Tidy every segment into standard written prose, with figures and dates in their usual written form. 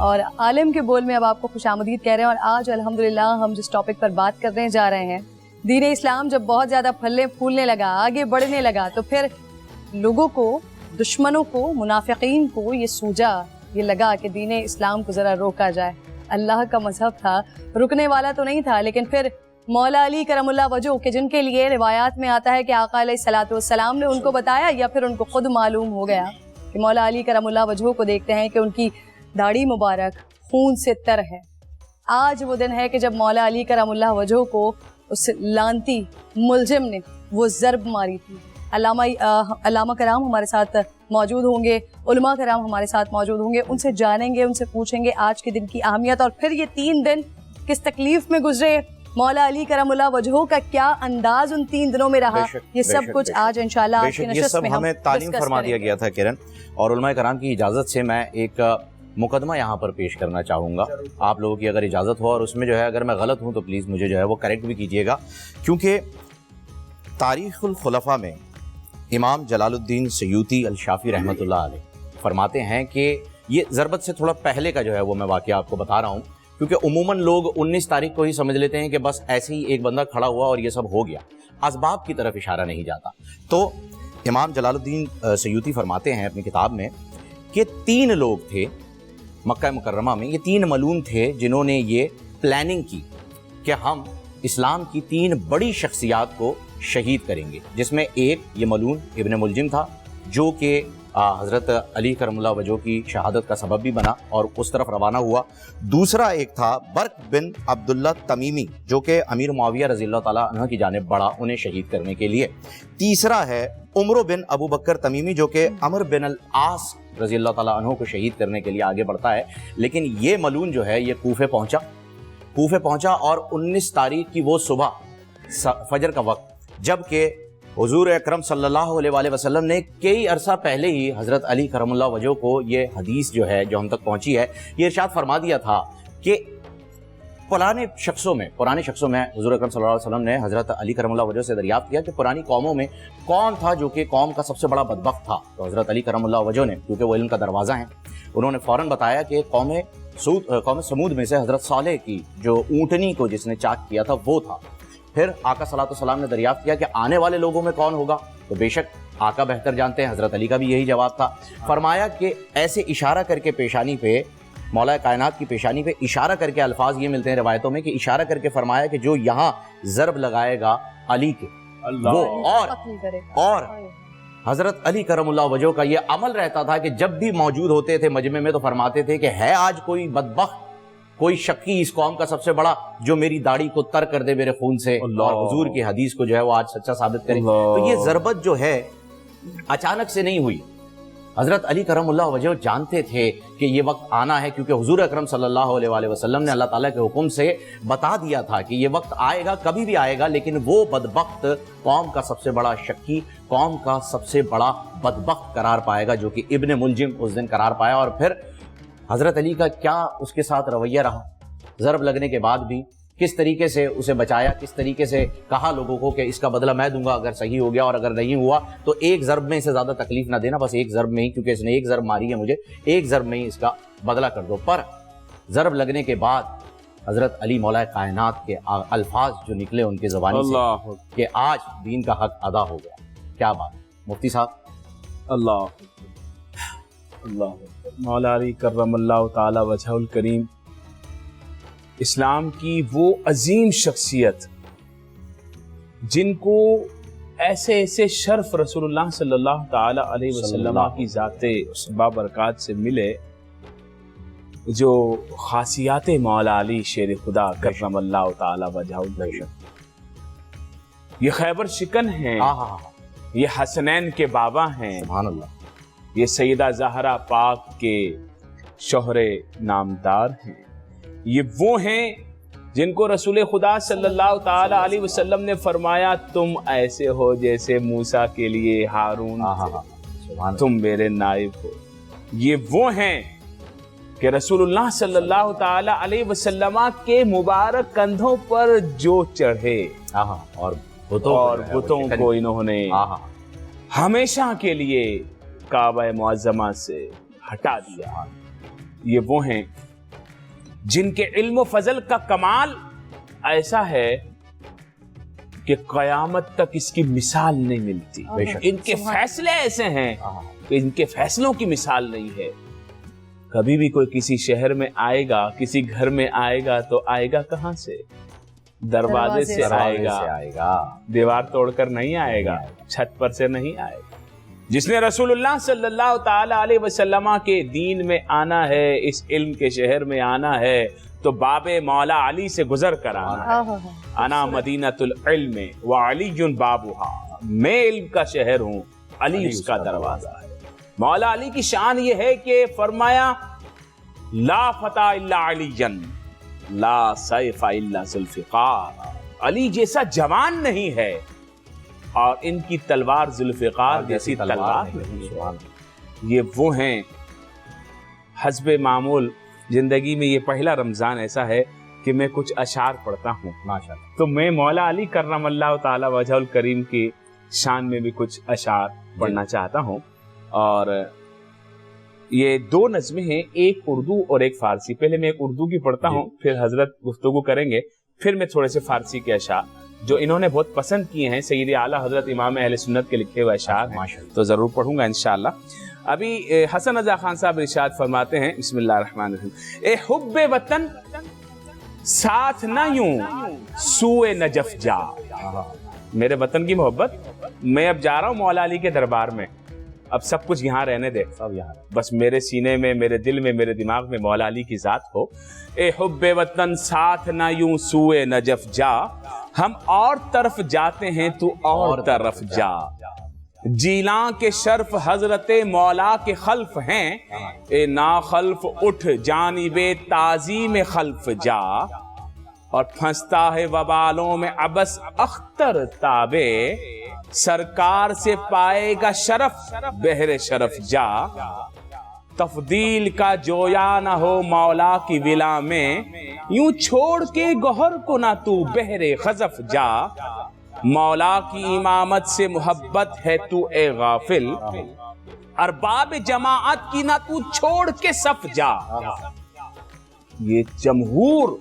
اور عالم کے بول میں اب آپ کو خوش آمدید کہہ رہے ہیں. اور آج الحمدللہ ہم جس ٹاپک پر بات کرنے جا رہے ہیں, دین اسلام جب بہت زیادہ پھلنے پھولنے لگا, آگے بڑھنے لگا, تو پھر لوگوں کو, دشمنوں کو, منافقین کو یہ سوجا, یہ لگا کہ دین اسلام کو ذرا روکا جائے. اللہ کا مذہب تھا, رکنے والا تو نہیں تھا, لیکن پھر مولا علی کرم اللہ وجہ کہ جن کے لیے روایات میں آتا ہے کہ آقا علیہ الصلوۃ والسلام نے ان کو بتایا یا پھر ان کو خود معلوم ہو گیا کہ مولا علی کرم اللہ وجہ کو دیکھتے ہیں کہ ان کی داڑھی مبارک خون سے تر ہے. آج وہ دن ہے کہ جب مولا علی کرم اللہ وجہ کو اس لانتی ملزم نے وہ ضرب ماری تھی. علامہ کرام ہمارے ساتھ موجود ہوں گے, علماء کرام ہمارے ساتھ موجود ہوں گے, ان سے جانیں گے, ان سے پوچھیں گے آج کے دن کی اہمیت, اور پھر یہ 3 دن کس تکلیف میں گزرے, مولا علی کرم اللہ وجہ کا کیا انداز ان 3 دنوں میں رہا, یہ سب کچھ آج انشاءاللہ آج کی نشست میں ہمیں تعلیم فرما دیا گیا تھا کرن. اور علماء کرام کی اجازت سے میں ایک مقدمہ یہاں پر پیش کرنا چاہوں گا, آپ لوگوں کی اگر اجازت ہو, اور اس میں جو ہے اگر میں غلط ہوں تو پلیز مجھے جو ہے وہ کریکٹ بھی کیجیے گا. کیونکہ تاریخ الخلفاء میں امام جلال الدین سیوطی الشافعی رحمۃ اللہ علیہ فرماتے ہیں کہ یہ ضربت سے تھوڑا پہلے کا جو ہے وہ میں واقعہ آپ کو بتا رہا ہوں, کیونکہ عموماً لوگ 19 تاریخ کو ہی سمجھ لیتے ہیں کہ بس ایسے ہی ایک بندہ کھڑا ہوا اور یہ سب ہو گیا, اسباب کی طرف اشارہ نہیں جاتا. تو امام جلال الدین سیوطی فرماتے ہیں اپنی کتاب میں کہ 3 لوگ تھے مکہ مکرمہ میں, یہ 3 ملعون تھے جنہوں نے یہ پلاننگ کی کہ ہم اسلام کی 3 بڑی شخصیات کو شہید کریں گے, جس میں ایک یہ ملعون ابن ملجم تھا جو کہ حضرت علی کرم اللہ وجہ کی شہادت کا سبب بھی بنا اور اس طرف روانہ ہوا. دوسرا ایک تھا برق بن عبداللہ تمیمی جو کہ امیر معاویہ رضی اللہ تعالیٰ عنہ کی جانب بڑھا انہیں شہید کرنے کے لیے. تیسرا ہے عمر بن ابو بکر تمیمی جو کہ عمر بن العاص رضی اللہ تعالیٰ عنہ کو شہید کرنے کے لیے آگے بڑھتا ہے. لیکن یہ ملعون جو ہے یہ کوفے پہنچا اور 19 تاریخ کی وہ صبح فجر کا وقت, جبکہ حضور اکرم صلی اللہ علیہ وآلہ وسلم نے کئی عرصہ پہلے ہی حضرت علی کرم اللہ وجہ کو یہ حدیث جو ہے جو ہم تک پہنچی ہے, یہ ارشاد فرما دیا تھا کہ پرانے شخصوں میں حضور اکرم صلی اللہ علیہ وسلم نے حضرت علی کرم اللہ وجہ سے دریافت کیا کہ پرانی قوموں میں کون تھا جو کہ قوم کا سب سے بڑا بدبخت تھا. تو حضرت علی کرم اللہ وجہ نے, کیونکہ وہ علم کا دروازہ ہیں, انہوں نے فوراً بتایا کہ قوم سمود میں سے حضرت صالح کی جو اونٹنی کو جس نے چاک کیا تھا وہ تھا. پھر آقا صلی اللہ علیہ وسلم نے دریافت کیا کہ آنے والے لوگوں میں کون ہوگا, تو بے شک آقا بہتر جانتے ہیں, حضرت علی کا بھی یہی جواب تھا. فرمایا کہ ایسے اشارہ کر کے پیشانی پہ, مولا کائنات کی پیشانی پہ اشارہ کر کے, الفاظ یہ ملتے ہیں روایتوں میں کہ اشارہ کر کے فرمایا کہ جو یہاں ضرب لگائے گا علی کے وہ, اور حضرت علی کرم اللہ وجہ کا یہ عمل رہتا تھا کہ جب بھی موجود ہوتے تھے مجمع میں تو فرماتے تھے کہ ہے آج کوئی بدبخت, کوئی شکی اس قوم کا سب سے بڑا جو میری داڑھی کو تر کر دے میرے خون سے, اور حضور کی حدیث کو جو ہے وہ آج سچا ثابت کرے. تو یہ ضربت جو ہے اچانک سے نہیں ہوئی, حضرت علی کرم اللہ وجہ جانتے تھے کہ یہ وقت آنا ہے, کیونکہ حضور اکرم صلی اللہ علیہ وآلہ وسلم نے اللہ تعالیٰ کے حکم سے بتا دیا تھا کہ یہ وقت آئے گا, کبھی بھی آئے گا, لیکن وہ بدبخت قوم کا سب سے بڑا شکی, قوم کا سب سے بڑا بدبخت قرار پائے گا, جو کہ ابن ملجم اس دن قرار پایا. اور پھر حضرت علی کا کیا اس کے ساتھ رویہ رہا, ضرب لگنے کے بعد بھی کس طریقے سے اسے بچایا, کس طریقے سے کہا لوگوں کو کہ اس کا بدلہ میں دوں گا اگر صحیح ہو گیا, اور اگر نہیں ہوا تو ایک ضرب میں اسے زیادہ تکلیف نہ دینا, بس ایک ضرب میں ہی, کیونکہ اس نے ایک ضرب ماری ہے مجھے, ایک ضرب میں ہی اس کا بدلہ کر دو. پر ضرب لگنے کے بعد حضرت علی مولا کائنات کے الفاظ جو نکلے ان کے زبانی سے کہ آج دین کا حق ادا ہو گیا. کیا بات مفتی صاحب. اللہ مولا علی کرم اللہ تعالی وجہ الکریم اسلام کی وہ عظیم شخصیت جن کو ایسے ایسے شرف رسول اللہ صلی اللہ تعالی علیہ وسلم کی ذات بابرکات سے ملے, جو خاصیات مولا علی شیر خدا کرم اللہ تعالی وجہ الکریم, یہ خیبر شکن ہیں, یہ حسنین کے بابا ہیں, سبحان اللہ, یہ سیدہ زہرا پاک کے شوہر نامدار ہیں, یہ وہ ہیں جن کو رسول خدا صلی اللہ تعالی علیہ وسلم نے فرمایا تم ایسے ہو جیسے موسیٰ کے لیے ہارون تھے, تم میرے نائب ہو. یہ وہ ہیں کہ رسول اللہ صلی اللہ تعالی علیہ وسلم کے مبارک کندھوں پر جو چڑھے اور بتوں کو انہوں نے ہمیشہ کے لیے کعبہ معظمہ سے ہٹا دیا. یہ وہ ہیں جن کے علم و فضل کا کمال ایسا ہے کہ قیامت تک اس کی مثال نہیں ملتی. ان کے فیصلے ایسے ہیں کہ ان کے فیصلوں کی مثال نہیں ہے. کبھی بھی کوئی کسی شہر میں آئے گا, کسی گھر میں آئے گا تو آئے گا کہاں سے؟ دروازے سے آئے گا, دیوار توڑ کر نہیں آئے گا, چھت پر سے نہیں آئے گا. جس نے رسول اللہ صلی اللہ تعالی علیہ وسلم کے دین میں آنا ہے, اس علم کے شہر میں آنا ہے, تو باب مولا علی سے گزر کر آنا ہے. انا مدینۃ العلم وعلی بابها, میں علم کا شہر ہوں, علی اس کا دروازہ ہے. مولا علی کی شان یہ ہے کہ فرمایا لا فتح الا علی لا سیف الا ذوالفقار. علی جیسا جوان نہیں ہے اور ان کی تلوار ذوالفقار جیسی تلوار نہیں ہے. یہ وہ ہیں حسب معمول. زندگی میں یہ پہلا رمضان ایسا ہے کہ میں کچھ اشعار پڑھتا ہوں ماشاءاللہ, تو میں مولا علی کرم اللہ تعالی وجہ الکریم کی شان میں بھی کچھ اشعار پڑھنا چاہتا ہوں. اور یہ دو نظمیں ہیں, ایک اردو اور ایک فارسی. پہلے میں ایک اردو کی پڑھتا ہوں, پھر حضرت گفتگو کریں گے, پھر میں تھوڑے سے فارسی کے اشعار جو انہوں نے بہت پسند کیے ہیں, سید اعلیٰ حضرت امام اہل سنت کے لکھے ہوئے اشعار ہیں, تو ضرور پڑھوں گا انشاءاللہ. ابھی حسن رضا خان صاحب ارشاد فرماتے ہیں, بسم اللہ الرحمن الرحیم, اے حب وطن ساتھ نہ یوں سوئے نجف جا. میرے وطن کی محبت, میں اب جا رہا ہوں مولا علی کے دربار میں, اب سب کچھ یہاں رہنے دے, سب یہاں, بس میرے سینے میں, میرے دل میں, میرے دماغ میں مولا علی کی ذات ہو. اے حب وطن ساتھ نہ یوں سوئے نجف جا, ہم اور طرف جاتے ہیں تو اور طرف جا. جیلاں کے شرف حضرت مولا کے خلف ہیں, اے نا خلف اٹھ جانب تعظیم خلف جا. اور پھنستا ہے وبالوں میں عبس اختر تابے, سرکار سے پائے گا شرف بہر شرف جا. تفضیل کا جویا نہ ہو مولا کی ولا میں, یوں چھوڑ کے گوہر کو نہ تو بہر خزف جا. مولا کی امامت سے محبت ہے تو اے غافل, ارباب جماعت کی نہ تو چھوڑ کے صف جا. یہ جمہور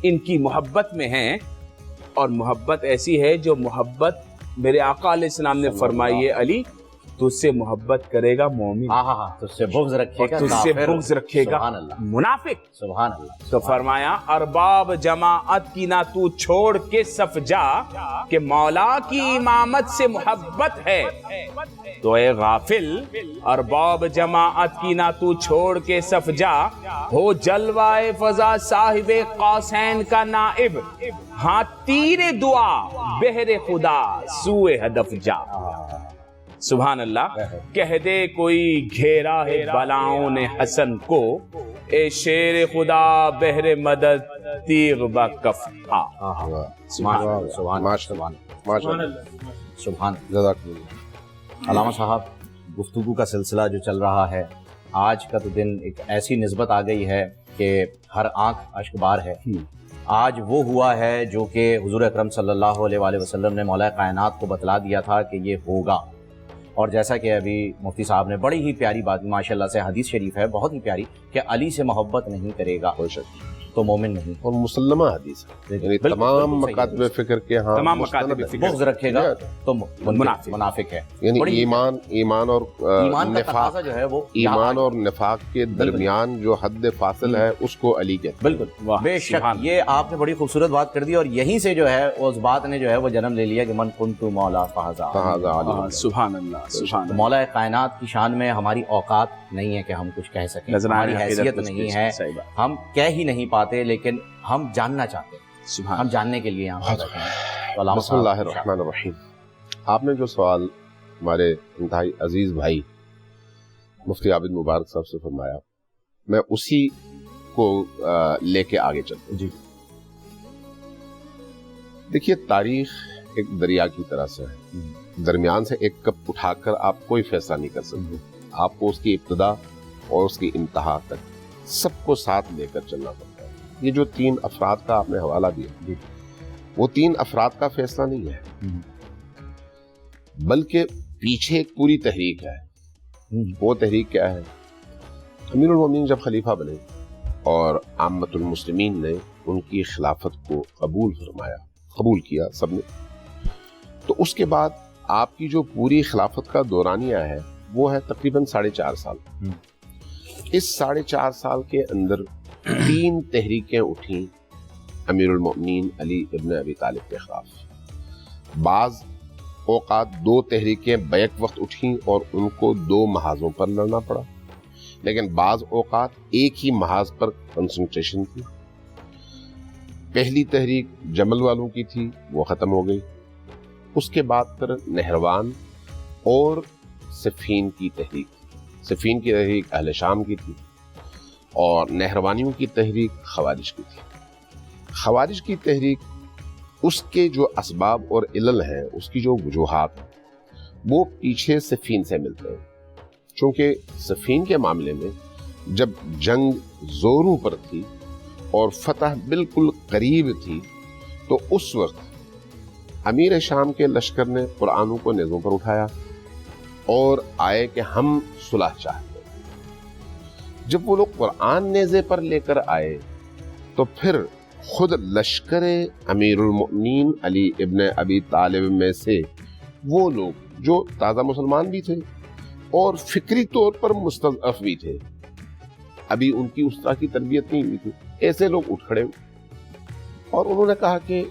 ان کی محبت میں ہیں, اور محبت ایسی ہے جو محبت میرے آقا علیہ السلام نے فرمائی ہے, علی تجھ سے محبت کرے گا مومن, تجھ سے بغض رکھے گا, تجھ سے بغض رکھے گا منافق. سبحان اللہ. تو فرمایا ارباب جماعت کی نہ تو چھوڑ کے صف جا, کہ مولا کی امامت سے محبت ہے تو اے غافل, ارباب جماعت کی نہ تو چھوڑ کے صف جا. ہو جلوائے فضا صاحب قوسین کا نائب, ہاں تیر دعا بہر خدا سوئے ہدف جا. سبحان اللہ. کہہ دے کوئی گھیرا ہے بلاؤں نے حسن کو, اے شیر خدا بہر مدد تیغ با کف تھا. سبحان. علامہ صاحب, گفتگو کا سلسلہ جو چل رہا ہے, آج کا تو دن ایک ایسی نسبت آ گئی ہے کہ ہر آنکھ اشک بار ہے. آج وہ ہوا ہے جو کہ حضور اکرم صلی اللہ علیہ وآلہ وسلم نے مولا کائنات کو بتلا دیا تھا کہ یہ ہوگا. اور جیسا کہ ابھی مفتی صاحب نے بڑی ہی پیاری بات ماشاءاللہ سے حدیث شریف ہے بہت ہی پیاری, کہ علی سے محبت نہیں کرے گا تو مومن نہیں. اور مسلمہ حدیث ہے, یعنی تمام مکاتب فکر کے ہاں تمام مکاتب فکر بغض رکھے گا تو منافق ہے. یعنی ایمان اور نفاق جو ہے وہ ایمان اور نفاق کے درمیان جو حد فاصل ہے اس کو علی کہتے ہیں. بالکل بے شک. یہ آپ نے بڑی خوبصورت بات کر دی, اور یہیں سے جو ہے اس بات نے جو ہے وہ جنم لے لیا کہ من کنت مولا فہذا. سبحان اللہ. مولا کائنات کی شان میں ہماری اوقات نہیں ہے کہ ہم کچھ کہہ سکیں, ہماری حیثیت نہیں ہے, ہم کہہ ہی نہیں پاتے, لیکن ہم جاننا چاہتے ہیں, ہم جاننے کے لیے یہاں پر بیٹھے ہیں. بسم اللہ الرحمن الرحیم. آپ نے جو سوال ہمارے انتہائی عزیز بھائی مفتی عابد مبارک صاحب سے فرمایا, میں اسی کو لے کے آگے چلتا ہوں. جی دیکھیے, تاریخ ایک دریا کی طرح سے ہے, درمیان سے ایک کپ اٹھا کر آپ کوئی فیصلہ نہیں کر سکتے. آپ کو اس کی ابتدا اور اس کی انتہا تک سب کو ساتھ لے کر چلنا پڑتا ہے. یہ جو 3 افراد کا آپ نے حوالہ دیا, وہ 3 افراد کا فیصلہ نہیں ہے, بلکہ پیچھے ایک پوری تحریک ہے. وہ تحریک کیا ہے؟ امیر المومنین جب خلیفہ بنے اور عامت المسلمین نے ان کی خلافت کو قبول کیا سب نے. تو اس کے بعد آپ کی جو پوری خلافت کا دورانیہ ہے وہ ہے تقریباً 4.5 سال. اس 4.5 سال کے اندر 3 تحریکیں اٹھیں امیر المؤمنین علی ابن ابی طالب کے خلاف. بعض اوقات 2 تحریکیں بیک وقت اٹھیں اور ان کو 2 محاذوں پر لڑنا پڑا، لیکن بعض اوقات ایک ہی محاذ پر کنسنٹریشن تھی. پہلی تحریک جمل والوں کی تھی، وہ ختم ہو گئی. اس کے بعد پھر نہروان اور صفین کی تحریک. صفین کی تحریک اہل شام کی تھی اور نہروانیوں کی تحریک خوارج کی تھی. خوارج کی تحریک، اس کے جو اسباب اور علل ہیں، اس کی جو وجوہات ہیں، وہ پیچھے صفین سے ملتے ہیں. چونکہ صفین کے معاملے میں جب جنگ زوروں پر تھی اور فتح بالکل قریب تھی تو اس وقت امیر شام کے لشکر نے قرآنوں کو نیزوں پر اٹھایا اور آئے کہ ہم صلح چاہتے ہیں. جب وہ لوگ قرآن نیزے پر لے کر آئے تو پھر خود لشکر امیر المؤمنین علی ابن ابی طالب میں سے وہ لوگ جو تازہ مسلمان بھی تھے اور فکری طور پر مستضعف بھی تھے، ابھی ان کی اس طرح کی تربیت نہیں ہوئی تھی، ایسے لوگ اٹھ کھڑے اور انہوں نے کہا کہ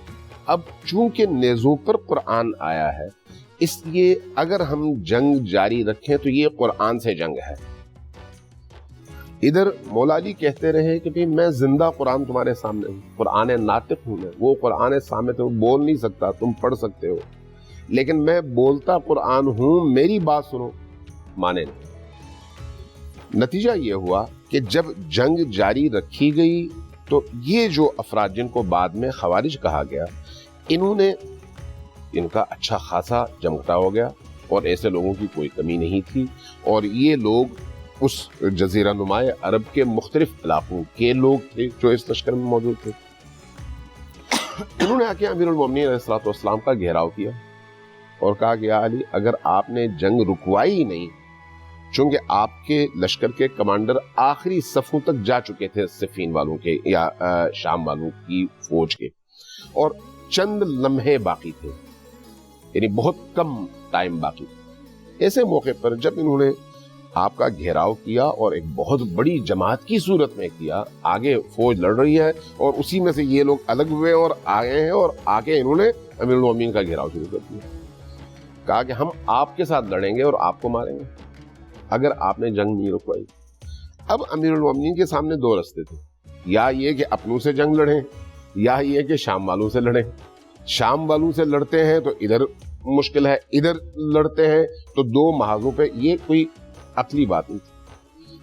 اب چونکہ نیزوں پر قرآن آیا ہے اس لیے اگر ہم جنگ جاری رکھیں تو یہ قرآن سے جنگ ہے. ادھر مولا علی کہتے رہے کہ بھی میں زندہ قرآن تمہارے سامنے ہوں، قرآن ناطق ہوں، میں وہ قرآن سامنے ہوں، بول نہیں سکتا، تم پڑھ سکتے ہو، لیکن میں بولتا قرآن ہوں، میری بات سنو. مانے نہیں. نتیجہ یہ ہوا کہ جب جنگ جاری رکھی گئی تو یہ جو افراد جن کو بعد میں خوارج کہا گیا، ان کا اچھا خاصا جمگٹا ہو گیا اور ایسے لوگوں کی کوئی کمی نہیں تھی. اور یہ لوگ اس جزیرہ نمائے عرب کے مختلف علاقوں کے لوگ تھے جو اس لشکر میں موجود تھے. انہوں نے آ کے امیر المومنین علیہ الصلوۃ والسلام کا گھیراؤ کیا اور کہا کہ یا علی، اگر آپ نے جنگ رکوائی ہی نہیں، چونکہ آپ کے لشکر کے کمانڈر آخری صفوں تک جا چکے تھے صفین والوں کے یا شام والوں کی فوج کے، اور چند لمحے باقی تھے، یعنی بہت کم ٹائم باقی. ایسے موقع پر جب انہوں نے آپ کا گھیراؤ کیا اور ایک بہت بڑی جماعت کی صورت میں کیا، آگے فوج لڑ رہی ہے اور اسی میں سے یہ لوگ الگ ہوئے اور آئے ہیں، اور آگے انہوں نے امیر المومنین کا گھیراؤ شروع کر دیا. کہا کہ ہم آپ کے ساتھ لڑیں گے اور آپ کو ماریں گے اگر آپ نے جنگ نہیں رکوائی. اب امیر المومنین کے سامنے 2 راستے تھے، یا یہ کہ اپنوں سے جنگ لڑیں یا یہ کہ شام والوں سے لڑیں. شام والوں سے لڑتے ہیں تو ادھر مشکل ہے، ادھر لڑتے ہیں تو 2 محاذوں پہ، یہ کوئی عقلی بات نہیں تھی.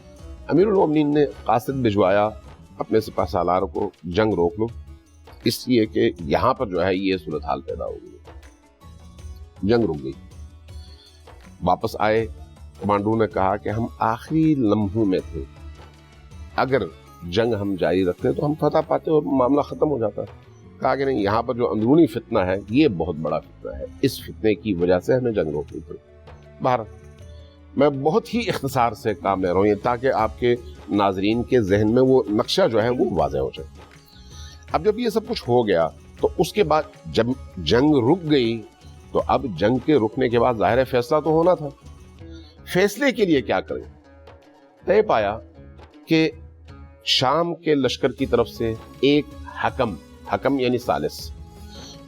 امیر المومنین نے قاصد بھجوایا اپنے سپہ سالار کو، جنگ روک لو، اس لیے کہ یہاں پر جو ہے یہ صورتحال پیدا ہو گئی. جنگ رک گئی. واپس آئے، کمانڈو نے کہا کہ ہم آخری لمحوں میں تھے، اگر جنگ ہم جاری رکھتے تو ہم فتح پاتے اور معاملہ ختم ہو جاتا. کہا کہ نہیں، یہاں پر جو اندرونی فتنہ ہے یہ بہت بڑا فتنہ ہے، اس فتنے کی وجہ سے ہمیں جنگ روکنی پڑی. باہر میں بہت ہی اختصار سے کام لے رہا ہوں تاکہ آپ کے ناظرین کے ذہن میں وہ نقشہ جو ہے وہ واضح ہو جائے. اب جب یہ سب کچھ ہو گیا تو اس کے بعد جب جنگ رک گئی تو اب جنگ کے رکنے کے بعد ظاہر فیصلہ تو ہونا تھا. فیصلے کے لیے کیا کریں؟ طے پایا کہ شام کے لشکر کی طرف سے ایک حکم یعنی ثالث،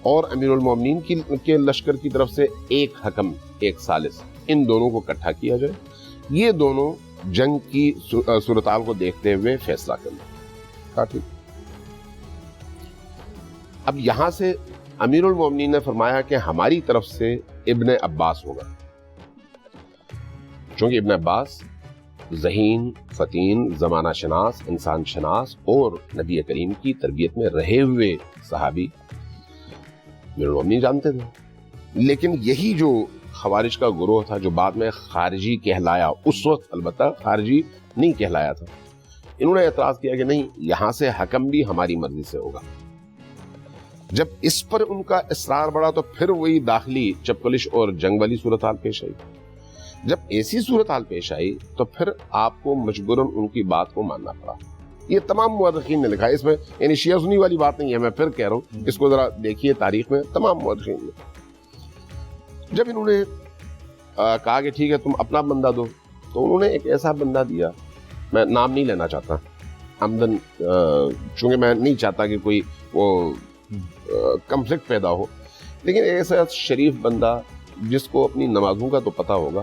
اور امیر المومنین کے لشکر کی طرف سے ایک حکم ایک ثالث، ان دونوں کو اکٹھا کیا جائے. یہ دونوں جنگ کی صورتحال کو دیکھتے ہوئے فیصلہ کرنا. ٹھیک. اب یہاں سے امیر المومنین نے فرمایا کہ ہماری طرف سے ابن عباس ہوگا، چونکہ ابن عباس ذہین، فتین، زمانہ شناس، انسان شناس اور نبی کریم کی تربیت میں رہے ہوئے صحابی امیر المومنین جانتے تھے. لیکن یہی جو خوارج کا گروہ تھا جو بعد میں خارجی کہلایا، اس وقت البتہ خارجی نہیں کہلایا تھا، انہوں نے اعتراض کیا کہ نہیں، یہاں سے حکم بھی ہماری مرضی سے ہوگا. جب اس پر ان کا اصرار بڑھا تو پھر وہی داخلی چپکلش اور جنگ والی صورتحال پیش آئی. جب ایسی صورتحال پیش آئی تو پھر آپ کو مجبوراً ان کی بات کو ماننا پڑا. یہ تمام مورخین نے لکھا ہے. اس میں یعنی شیعہ سنی والی بات نہیں ہے, میں پھر کہہ رہا ہوں, اس کو ذرا دیکھیے تاریخ میں تمام مورخین نے. جب انہوں نے کہا کہ ٹھیک ہے تم اپنا بندہ دو, تو انہوں نے ایک ایسا بندہ دیا, میں نام نہیں لینا چاہتا عمدن, چونکہ میں نہیں چاہتا کہ کوئی وہ کنفلکٹ پیدا ہو, لیکن ایسا شریف بندہ جس کو اپنی نمازوں کا تو پتہ ہوگا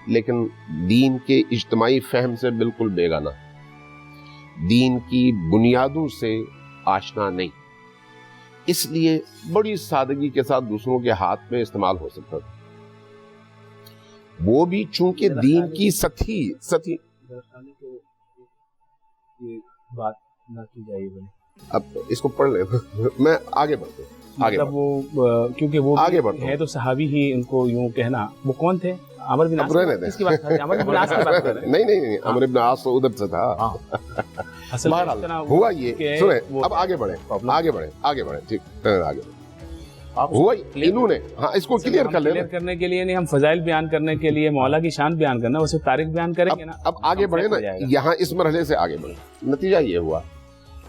لیکن دین کے اجتماعی فہم سے بالکل بیگانہ, دین کی بنیادوں سے آشنا نہیں, اس لیے بڑی سادگی کے ساتھ دوسروں کے ہاتھ میں استعمال ہو سکتا تھا. وہ بھی چونکہ دین کی سطحی بات نہ کی جائے. اب اس کو پڑھ لیں, میں آگے بڑھتے ہیں. مطلب وہ کیونکہ وہ آگے بڑھتے ہے تو صحابی ہی, ان کو یوں کہنا. وہ کون تھے؟ عمر بن عاص. کس کی بات کر رہے ہیں؟ عمر بن عاص کی بات کر رہے ہیں. نہیں, عمر بن عاص تو ادھر سے تھا. ہوا یہ, سنیں اب آگے بڑھیں, ٹھیک, آگے بڑھیں. ہوا انہوں نے, ہاں اس کو کلیئر کرنے کے لیے نہیں, ہم فضائل بیان کرنے کے لیے مولا کی شان بیان کرنا, اسے تاریخ بیان کریں گے نا. اب آگے بڑھیں نا, یہاں اس مرحلے سے آگے بڑھیں. نتیجہ یہ ہوا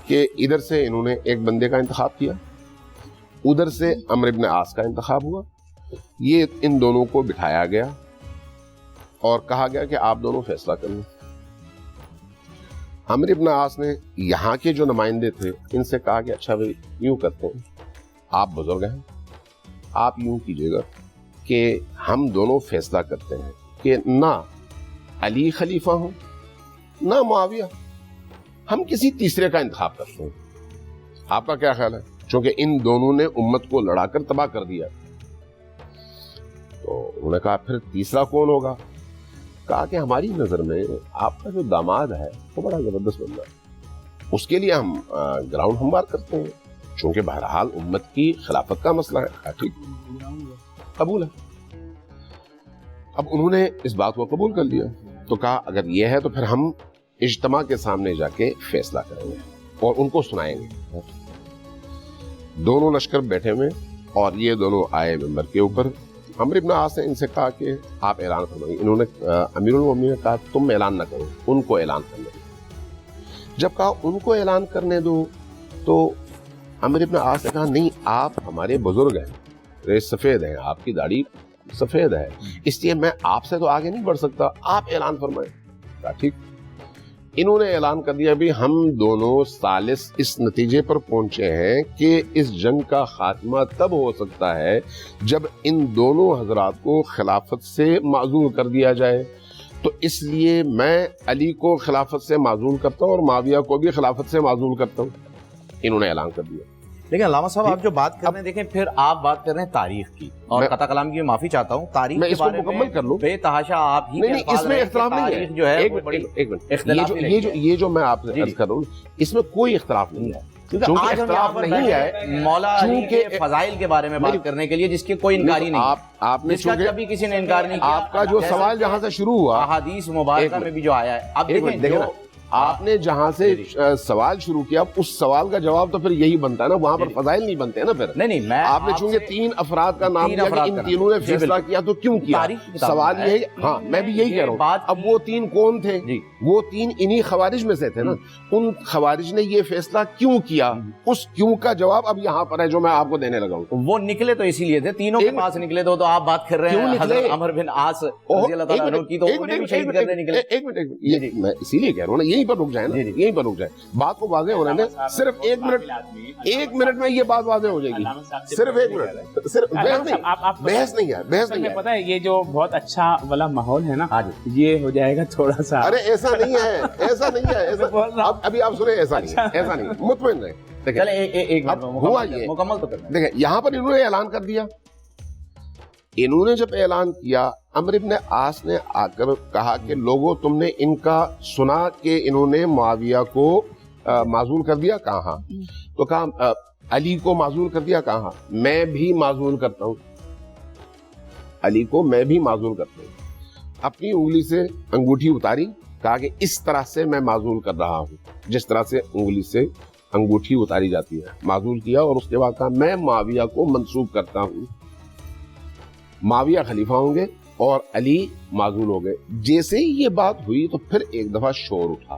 کہ ادھر سے انہوں نے ایک بندے کا انتخاب کیا, ادھر سے عمرو بن عاص کا انتخاب ہوا. یہ ان دونوں کو بٹھایا گیا اور کہا گیا کہ آپ دونوں فیصلہ کر لیں. عمرو بن عاص نے یہاں کے جو نمائندے تھے ان سے کہا کہ اچھا بھائی یوں کرتے ہیں, آپ بزرگ ہیں, آپ یوں کیجئے گا کہ ہم دونوں فیصلہ کرتے ہیں کہ نہ علی خلیفہ ہوں نہ معاویہ, ہم کسی تیسرے کا انتخاب کرتے ہیں. آپ کا کیا خیال ہے؟ چونکہ ان دونوں نے امت کو لڑا کر تباہ کر دیا. تو انہوں نے کہا پھر تیسرا کون ہوگا؟ کہا کہ ہماری نظر میں آپ کا جو داماد ہے وہ بڑا زبردست بندہ ہے, اس کے لیے ہم گراؤنڈ ہموار کرتے ہیں, چونکہ بہرحال امت کی خلافت کا مسئلہ ہے. ٹھیک, قبول ہے. اب انہوں نے اس بات کو قبول کر لیا, تو کہا اگر یہ ہے تو پھر ہم اجتماع کے سامنے جا کے فیصلہ کریں گے اور ان کو سنائیں گے. دونوں لشکر بیٹھے ہوئے اور یہ دونوں آئے ممبر کے اوپر. عمرو بن عاص نے ان سے کہا کہ آپ اعلان فرمائیے. انہوں نے امیر المومنین نے کہا تم اعلان نہ کرو, ان کو اعلان کرنے دو. جب کہا ان کو اعلان کرنے دو تو عمرو بن عاص نے کہا نہیں, آپ ہمارے بزرگ ہیں, ریس سفید ہیں, آپ کی داڑھی سفید ہے, اس لیے میں آپ سے تو آگے نہیں بڑھ سکتا, آپ اعلان فرمائیں. کہا ٹھیک. انہوں نے اعلان کر دیا بھی ہم دونوں ثالث اس نتیجے پر پہنچے ہیں کہ اس جنگ کا خاتمہ تب ہو سکتا ہے جب ان دونوں حضرات کو خلافت سے معزول کر دیا جائے. تو اس لیے میں علی کو خلافت سے معزول کرتا ہوں اور معاویہ کو بھی خلافت سے معزول کرتا ہوں. انہوں نے اعلان کر دیا. لیکن علامہ صاحب آپ جو بات کر رہے ہیں, دیکھیں پھر آپ بات کر رہے ہیں تاریخ کی, اور قطع کلام کی میں معافی چاہتا ہوں, تاریخ کے بارے میں مکمل کر لوں, بے تحاشا آپ ہی نہیں, اس میں اختلاف نہیں ہے. جو ہے ایک منٹ, یہ جو میں آپ سے عرض کر رہا ہوں, اس میں کوئی اختلاف نہیں ہے. کیونکہ اختلاف نہیں ہے مولا علی کے فضائل کے بارے میں بات کرنے کے لیے, جس کی کوئی انکاری نہیں. آپ نے کبھی کسی نے انکار نہیں کیا. آپ کا جو سوال جہاں سے شروع ہوا احادیث مبارکہ میں بھی جو آیا ہے, اب دیکھیں آپ نے جہاں سے سوال شروع کیا اس سوال کا جواب تو پھر یہی بنتا ہے نا, وہاں پر فضائل نہیں بنتے ہیں نا. پھر نہیں, میں آپ نے چونکہ 3 افراد کا نام لیا کہ ان تینوں نے فیصلہ کیا, تو کیوں کیا سوال یہ ہے. ہاں میں بھی یہی کہہ رہا ہوں. اب وہ 3 کون تھے؟ وہ 3 انہی خوارج میں سے تھے نا. ان خوارج نے یہ فیصلہ کیوں کیا, اس کیوں کا جواب اب یہاں پر ہے جو میں آپ کو دینے لگا ہوں. وہ نکلے تو اسی لیے تھے, تینوں کے پاس نکلے تو آپ بات کر رہے ہیں حضرت عمر بن عاص رضی اللہ تعالیٰ عنہ کی, تو انہیں بھی شہید کرنے نکلے. ایک منٹ, میں اسی لیے کہہ رہا ہوں نا, یہیں پر رک جائیں نا, یہیں پر رک جائے. بات کو واضح ہونے میں صرف 1 منٹ میں یہ بات واضح ہو جائے گی. صرف 1 منٹ, صرف بحث نہیں ہے, بحث نہیں ہے. پتہ ہے یہ جو بہت اچھا والا ماحول ہے نا, یہ ہو جائے گا تھوڑا سا. ارے ایسا نہیں ہے, ایسا نہیں ہے. ابھی آپ سنیں, ایسا نہیں ہے, ایسا نہیں, مطمئن رہیں. ہوا یہ مکمل تو کرنا. دیکھیں یہاں پر انہوں نے اعلان کر دیا. انہوں نے جب اعلان کیا, عمرو بن عاص نے آ کر کہا کہ لوگوں تم نے ان کا سنا کہ انہوں نے معاویہ کو معزول کر دیا, کہاں؟ تو کہا علی کو معزول کر دیا, کہاں؟ میں بھی معزول کرتا ہوں, علی کو میں بھی معزول کرتا ہوں. اپنی انگلی سے انگوٹھی اتاری, کہا کہ اس طرح سے میں معزول کر رہا ہوں, جس طرح سے انگلی سے انگوٹھی اتاری جاتی ہے. معزول کیا اور اس کے بعد کہا میں معاویہ کو منسوب کرتا ہوں, معاویہ خلیفہ ہوں گے اور علی معزول ہو گئے. جیسے ہی یہ بات ہوئی تو پھر ایک دفعہ شور اٹھا.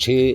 6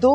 2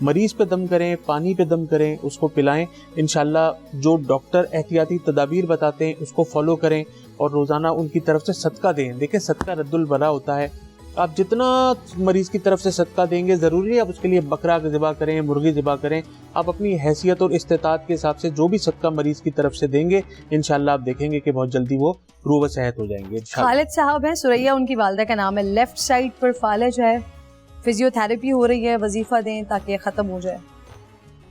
مریض پہ دم کریں, پانی پہ دم کریں, اس کو پلائیں. انشاءاللہ جو ڈاکٹر احتیاطی تدابیر بتاتے ہیں اس کو فالو کریں, اور روزانہ ان کی طرف سے صدقہ دیں. دیکھیں صدقہ رد البلا ہوتا ہے, آپ جتنا مریض کی طرف سے صدقہ دیں گے, ضروری ہے آپ اس کے لیے بکرا ذبح کریں, مرغی ذبح کریں. آپ اپنی حیثیت اور استطاعت کے حساب سے جو بھی صدقہ مریض کی طرف سے دیں گے, انشاءاللہ آپ دیکھیں گے کہ بہت جلدی وہ روح و صحت ہو جائیں گے. خالد صاحب ہیں, سریا ان کی والدہ کا نام ہے, لیفٹ سائڈ پر فالج ہے, فزیو تھراپی ہو رہی ہے, وظیفہ دیں تاکہ یہ ختم ہو جائے.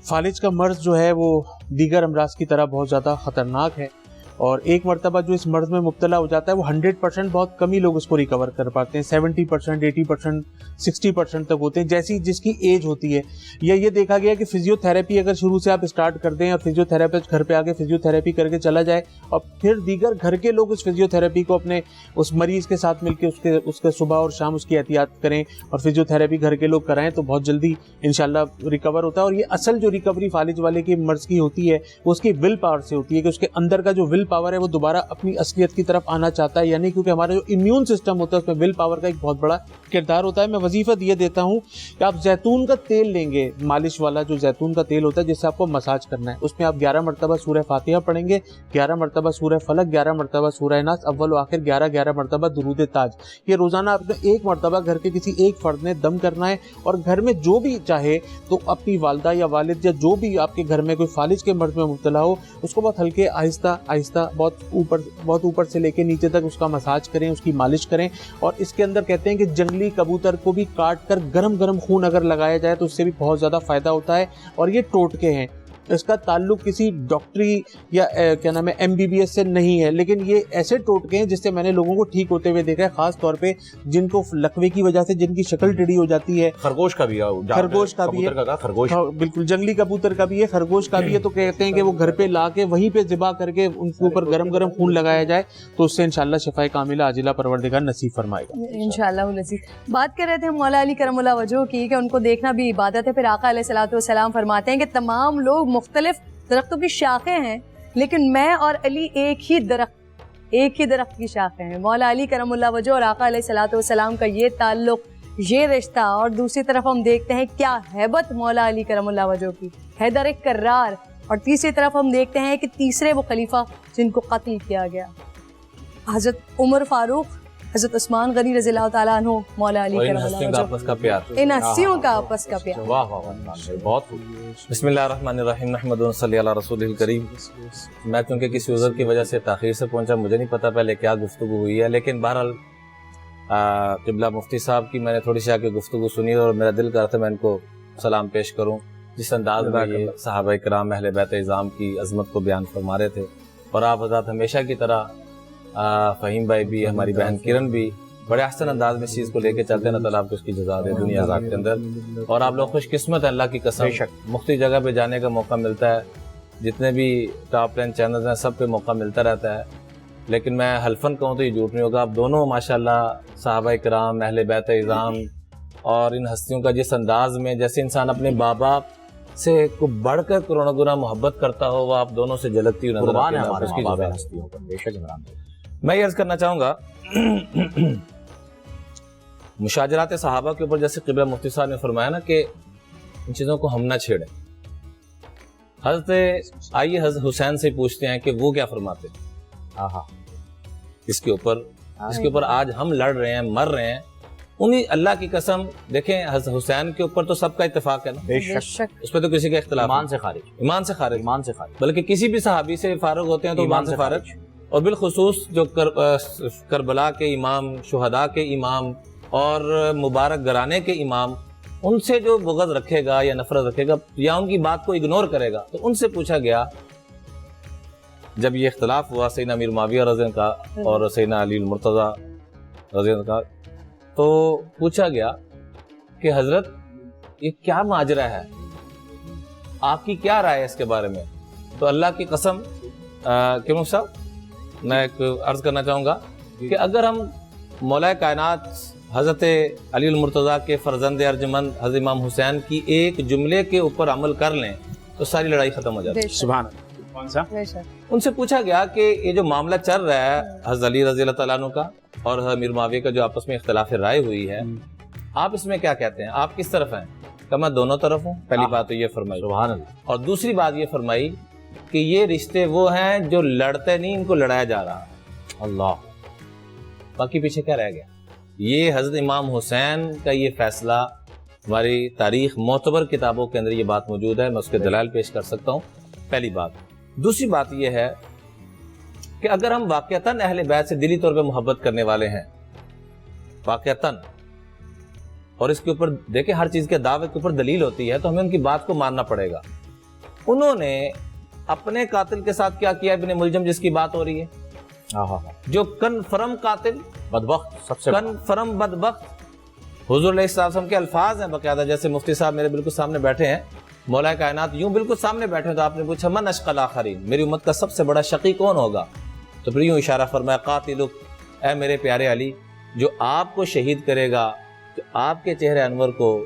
فالج کا مرض جو ہے وہ دیگر امراض کی طرح بہت زیادہ خطرناک ہے, اور ایک مرتبہ جو اس مرض میں مبتلا ہو جاتا ہے وہ 100% بہت کم ہی لوگ اس کو ریکور کر پاتے ہیں. 70%, 80%, 60% تک ہوتے ہیں جیسی جس کی ایج ہوتی ہے. یہ دیکھا گیا کہ فزیو تھراپی اگر شروع سے آپ اسٹارٹ کر دیں اور فزیو تھراپسٹ گھر پہ آ کے فزیو تھراپی کر کے چلا جائے, اور پھر دیگر گھر کے لوگ اس فزیو تھراپی کو اپنے اس مریض کے ساتھ مل کے اس کے صبح اور شام اس کی احتیاط کریں اور فزیو تھراپی گھر کے لوگ کرائیں, تو بہت جلدی انشاءاللہ ریکور ہوتا ہے. اور یہ اصل جو ریکوری فالج والے کی مرض کی ہوتی ہے وہ اس کی ول پاور سے ہوتی ہے, کہ اس کے اندر کا جو ول پاور ہے وہ دوبارہ اپنی اصلیت کی طرف آنا چاہتا ہے. یعنی کیونکہ ہمارا جو امیون سسٹم ہوتا ہے اس میں ول پاور کا ایک بہت بڑا کردار ہوتا ہے. میں وظیفہ یہ دیتا ہوں کہ آپ زیتون کا تیل لیں گے, مالش والا جو زیتون کا تیل ہوتا ہے جس سے آپ کو مساج کرنا ہے, اس میں آپ 11 مرتبہ سورہ فاتحہ پڑھیں گے, 11 مرتبہ سورہ فلق, 11 مرتبہ سورہ ناس, اول و آخر 11 مرتبہ درود تاج. یہ روزانہ آپ نے ایک مرتبہ گھر کے کسی ایک فرد نے دم کرنا ہے, اور گھر میں جو بھی چاہے تو اپنی والدہ یا والد یا جو بھی آپ کے گھر میں کوئی فالج کے مرض میں مبتلا ہو اس کو بہت ہلکے آہستہ آہستہ بہت اوپر سے لے کے نیچے تک اس کا مساج کریں, اس کی مالش کریں. اور اس کے اندر کہتے ہیں کہ جنگلی کبوتر کو بھی کاٹ کر گرم خون اگر لگایا جائے تو اس سے بھی بہت زیادہ فائدہ ہوتا ہے. اور یہ ٹوٹکے ہیں, اس کا تعلق کسی ڈاکٹری یا کیا نام ہے MBBS سے نہیں ہے, لیکن یہ ایسے ٹوٹکے ہیں جس سے میں نے لوگوں کو ٹھیک ہوتے ہوئے دیکھا ہے, خاص طور پہ جن کو لکوے کی وجہ سے جن کی شکل ٹیڑھی ہو جاتی ہے. خرگوش کا بھی ہے, بالکل جنگلی کبوتر کا بھی ہے, خرگوش کا بھی ہے. تو کہتے ہیں کہ وہ گھر پہ لا کے وہیں پہ ذبح کر کے ان کے اوپر گرم خون لگایا جائے تو اس سے انشاءاللہ شفاء کاملہ عاجلہ پروردگار نصیب فرمائے گا انشاءاللہ العزیز. بات کر رہے تھے مولا علی کرم اللہ وجہہ کی کہ ان کو دیکھنا بھی عبادت ہے. پھر آقا علیہ الصلوۃ والسلام فرماتے ہیں کہ تمام لوگ مختلف درختوں کی شاخیں ہیں, لیکن میں اور علی ایک ہی درخت کی شاخیں ہیں. مولا علی کرم اللہ وجہہ اور آقا علیہ الصلوۃ والسلام کا یہ تعلق, یہ رشتہ, اور دوسری طرف ہم دیکھتے ہیں کیا ہیبت مولا علی کرم اللہ وجہہ کی, حیدر کرار. اور تیسری طرف ہم دیکھتے ہیں کہ تیسرے وہ خلیفہ جن کو قتل کیا گیا, حضرت عمر فاروق, حضرت عثمان غنی رضی اللہ تعالیٰ عنہ, مولا علی کرم اللہ وجہہ, آپس کا پیار, ان ہستیوں کا آپس کا پیار. واہ واہ بہت خوب. بسم اللہ الرحمن الرحیم, نحمد و نصلی علی رسول الکریم. میں چونکہ کسی عذر کی وجہ سے تاخیر سے پہنچا, مجھے نہیں پتا پہلے کیا گفتگو ہوئی ہے, لیکن بہرحال قبلہ مفتی صاحب کی میں نے تھوڑی سی آ کے گفتگو سنی اور میرا دل کرتا میں ان کو سلام پیش کروں. جس انداز میں یہ صحابہ کرام اہل بیت اعظام کی عظمت کو بیان فرما رہے تھے, اور آپ حضرات ہمیشہ کی طرح فہیم بھائی بھی, ہماری بہن کرن بھی بڑے احسن انداز میں اس چیز کو لے کے چلتے ہیں. اللہ تعالیٰ آپ کو اس کی جزا دے دنیا آخرت کے اندر. اور آپ لوگ خوش قسمت ہیں, اللہ کی قسم, مختلف جگہ پہ جانے کا موقع ملتا ہے, جتنے بھی ٹاپ لائن چینلز ہیں سب پہ موقع ملتا رہتا ہے. لیکن میں حلفاً کہوں تو یہ جھوٹ نہیں ہوگا, آپ دونوں ماشاءاللہ صحابہ کرام اہل بیت اعظام اور ان ہستیوں کا جس انداز میں, جیسے انسان اپنے بابا سے کو بڑھ کر کروڑوں گنا محبت کرتا ہو, وہ آپ دونوں سے جھلکتی ہوئی نظر آتی ہے. اس کی جزا ہستیوں پر بے شک عمران. میں یہ عرض کرنا چاہوں گا مشاجرات صحابہ کے اوپر جیسے قبلہ مفتی صاحب نے فرمایا نا کہ ان چیزوں کو ہم نہ چھیڑیں. حضرت حسین سے پوچھتے ہیں کہ وہ کیا فرماتے ہیں اس کے اوپر آج ہم لڑ رہے ہیں, مر رہے ہیں. انہیں اللہ کی قسم دیکھیں, حضرت حسین کے اوپر تو سب کا اتفاق ہے نا, بے شک اس پہ تو کسی کا اختلاف, ایمان سے خارج, بلکہ کسی بھی صحابی سے فارغ ہوتے ہیں تو ایمان سے خارج. اور بالخصوص جو کربلا کے امام, شہداء کے امام اور مبارک گرانے کے امام, ان سے جو بغض رکھے گا یا نفرت رکھے گا یا ان کی بات کو اگنور کرے گا, تو ان سے پوچھا گیا جب یہ اختلاف ہوا سیدنا امیر معاویہ رضی اللہ عنہ کا اور سیدنا علی المرتضی رضی اللہ عنہ کا, تو پوچھا گیا کہ حضرت یہ کیا ماجرا ہے, آپ کی کیا رائے ہے اس کے بارے میں؟ تو اللہ کی قسم کیوں صاحب میں ایک عرض کرنا چاہوں گا کہ اگر ہم مولا کائنات حضرت علی المرتضیٰ کے فرزند ارجمند حضرت امام حسین کی ایک جملے کے اوپر عمل کر لیں تو ساری لڑائی ختم ہو جاتی ہے. سبحان اللہ. کون سا؟ ان سے پوچھا گیا کہ یہ جو معاملہ چل رہا ہے حضرت علی رضی اللہ تعالیٰ عنہ کا اور حضرت امیر معاویہ کا جو آپس میں اختلاف رائے ہوئی ہے, آپ اس میں کیا کہتے ہیں, آپ کس طرف ہیں؟ کہ میں دونوں طرف ہوں. پہلی بات تو یہ فرمائی. سبحان اللہ. اور دوسری بات یہ فرمائی کہ یہ رشتے وہ ہیں جو لڑتے نہیں, ان کو لڑایا جا رہا. اللہ. باقی پیچھے کیا رہ گیا؟ یہ حضرت امام حسین کا یہ فیصلہ ہماری تاریخ معتبر کتابوں کے اندر یہ بات موجود ہے. میں اس کے دلائل پیش کر سکتا ہوں. پہلی بات. دوسری بات یہ ہے کہ اگر ہم واقعتاً اہل بیت سے دلی طور پہ محبت کرنے والے ہیں, واقعتاً, اور اس کے اوپر دیکھیں ہر چیز کے دعوے کے اوپر دلیل ہوتی ہے, تو ہمیں ان کی بات کو ماننا پڑے گا. انہوں نے اپنے قاتل کے ساتھ کیا کیا ابن ملجم جس کی بات ہو رہی ہے, جو کنفرم قاتل, بدبخت, سب سے کنفرم بدبخت, حضور علیہ السلام کے الفاظ ہیں باقاعدہ. جیسے مفتی صاحب میرے بالکل سامنے بیٹھے ہیں, مولا کائنات یوں بالکل سامنے بیٹھے ہیں, تو آپ نے پوچھا من اشقى الاخرین, میری امت کا سب سے بڑا شقی کون ہوگا؟ تو پھر یوں اشارہ فرمایا قاتلک, اے میرے پیارے علی, جو آپ کو شہید کرے گا, جو آپ کے چہرے انور کو